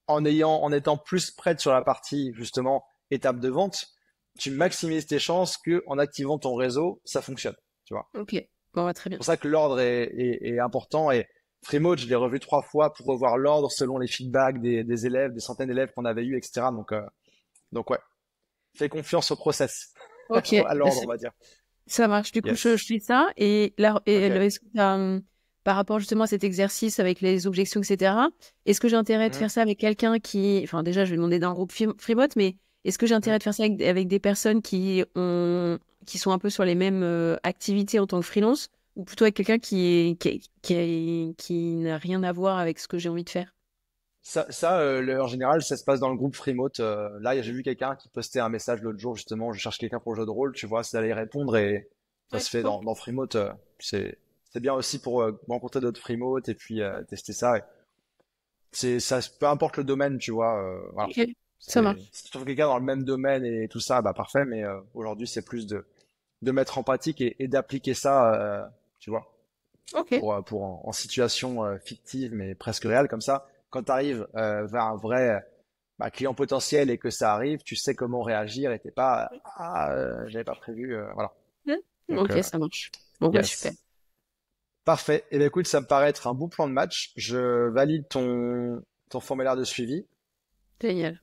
[SPEAKER 4] en étant plus prête sur la partie, justement, étape de vente, tu maximises tes chances que en activant ton réseau, ça fonctionne. Tu vois.
[SPEAKER 3] Ok, bon, bah, très
[SPEAKER 4] C'est
[SPEAKER 3] bien.
[SPEAKER 4] pour ça que l'ordre est important. Et Freemode, je l'ai revu 3 fois pour revoir l'ordre selon les feedbacks des élèves, des centaines d'élèves qu'on avait eu, etc. Donc ouais, fais confiance au process,
[SPEAKER 3] Ok,
[SPEAKER 4] à l'ordre, on va dire.
[SPEAKER 3] ça marche. Du coup, je
[SPEAKER 4] Yes.
[SPEAKER 3] fais ça. Et là,
[SPEAKER 4] Ok.
[SPEAKER 3] est-ce que par rapport justement à cet exercice avec les objections, etc., est-ce que j'ai intérêt de
[SPEAKER 4] Mhm.
[SPEAKER 3] faire ça avec quelqu'un qui... Enfin, déjà, je vais demander d'un groupe Freeboot, mais est-ce que j'ai intérêt
[SPEAKER 4] Mhm.
[SPEAKER 3] de faire ça avec des personnes qui sont un peu sur les mêmes activités en tant que freelance, ou plutôt avec quelqu'un qui n'a rien à voir avec ce que j'ai envie de faire?
[SPEAKER 4] En général, ça se passe dans le groupe Freemote. Là, j'ai vu quelqu'un qui postait un message l'autre jour, justement, je cherche quelqu'un pour le jeu de rôle, tu vois, c'est d'aller y répondre et ça
[SPEAKER 3] Ouais,
[SPEAKER 4] se fait
[SPEAKER 3] ok.
[SPEAKER 4] dans Freemote. C'est bien aussi pour rencontrer d'autres Freemote et puis tester ça. Ça, peu importe le domaine, tu vois, voilà.
[SPEAKER 3] Ok, ça marche.
[SPEAKER 4] Si tu trouves quelqu'un dans le même domaine et tout ça, bah parfait, mais aujourd'hui, c'est plus de mettre en pratique et d'appliquer ça, tu vois,
[SPEAKER 3] Ok.
[SPEAKER 4] pour en situation fictive mais presque réelle comme ça. Quand tu arrives vers un vrai bah, client potentiel et que ça arrive, tu sais comment réagir et t'es pas j'avais pas prévu, voilà. Donc
[SPEAKER 3] Ok, ça marche. Bon, bah, super.
[SPEAKER 4] yes, parfait. Et bien écoute, ça me paraît être un bon plan de match. Je valide ton formulaire de suivi.
[SPEAKER 3] Génial.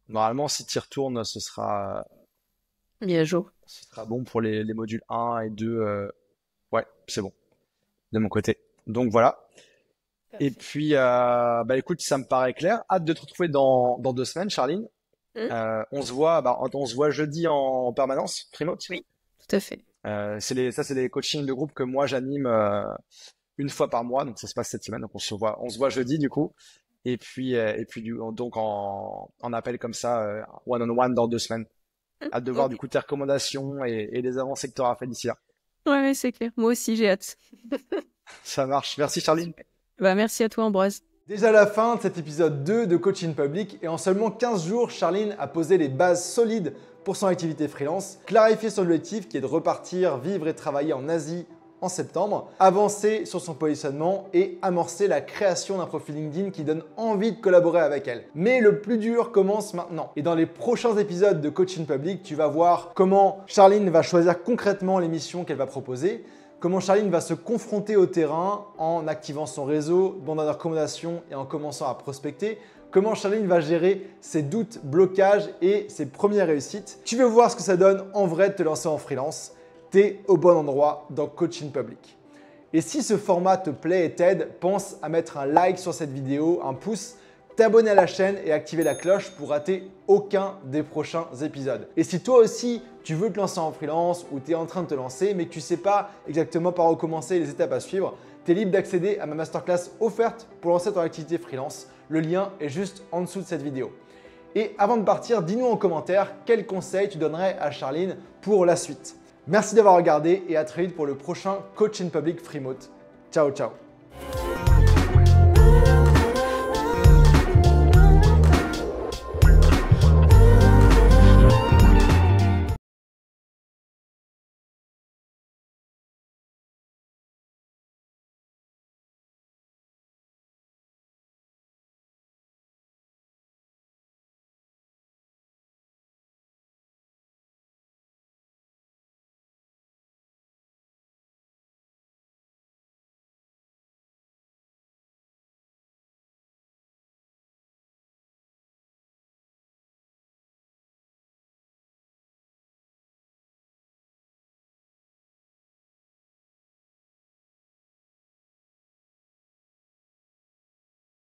[SPEAKER 4] Normalement, si tu y retournes,
[SPEAKER 3] Mis à jour.
[SPEAKER 4] ce sera bon pour les modules 1 et 2. Ouais, c'est bon de mon côté. Donc voilà. Et
[SPEAKER 3] Parfait.
[SPEAKER 4] puis, bah écoute, ça me paraît clair. Hâte de te retrouver dans 2 semaines, Charline.
[SPEAKER 3] Hmm.
[SPEAKER 4] On se voit jeudi en permanence, Freemote.
[SPEAKER 3] Oui, tout à fait.
[SPEAKER 4] C'est les coachings de groupe que moi j'anime une fois par mois, donc ça se passe cette semaine. Donc on se voit jeudi du coup. Et puis donc en appel comme ça, one on one dans 2 semaines. Hâte de voir
[SPEAKER 3] Ok.
[SPEAKER 4] du coup tes recommandations et les avancées que tu auras fait d'ici là.
[SPEAKER 3] Ouais, ouais, c'est clair. Moi aussi, j'ai hâte.
[SPEAKER 4] Ça marche. Merci Charline.
[SPEAKER 3] Super. Bah, merci à toi, Ambroise.
[SPEAKER 1] Déjà la fin de cet épisode 2 de Coaching Public et en seulement 15 jours, Charline a posé les bases solides pour son activité freelance, clarifié son objectif qui est de repartir, vivre et travailler en Asie en septembre, avancer sur son positionnement et amorcer la création d'un profil LinkedIn qui donne envie de collaborer avec elle. Mais le plus dur commence maintenant. Et dans les prochains épisodes de Coaching Public, tu vas voir comment Charline va choisir concrètement les missions qu'elle va proposer, comment Charline va se confronter au terrain en activant son réseau, donnant des recommandations et en commençant à prospecter, comment Charline va gérer ses doutes, blocages et ses premières réussites. Tu veux voir ce que ça donne en vrai de te lancer en freelance? T'es au bon endroit dans Coaching Public. Et si ce format te plaît et t'aide, pense à mettre un like sur cette vidéo, un pouce, t'abonner à la chaîne et activer la cloche pour rater aucun des prochains épisodes. Et si toi aussi tu veux te lancer en freelance ou tu es en train de te lancer mais que tu ne sais pas exactement par où commencer, les étapes à suivre, tu es libre d'accéder à ma masterclass offerte pour lancer ton activité freelance. Le lien est juste en dessous de cette vidéo. Et avant de partir, dis-nous en commentaire quels conseils tu donnerais à Charline pour la suite. Merci d'avoir regardé et à très vite pour le prochain Coaching Public Freemote. Ciao, ciao.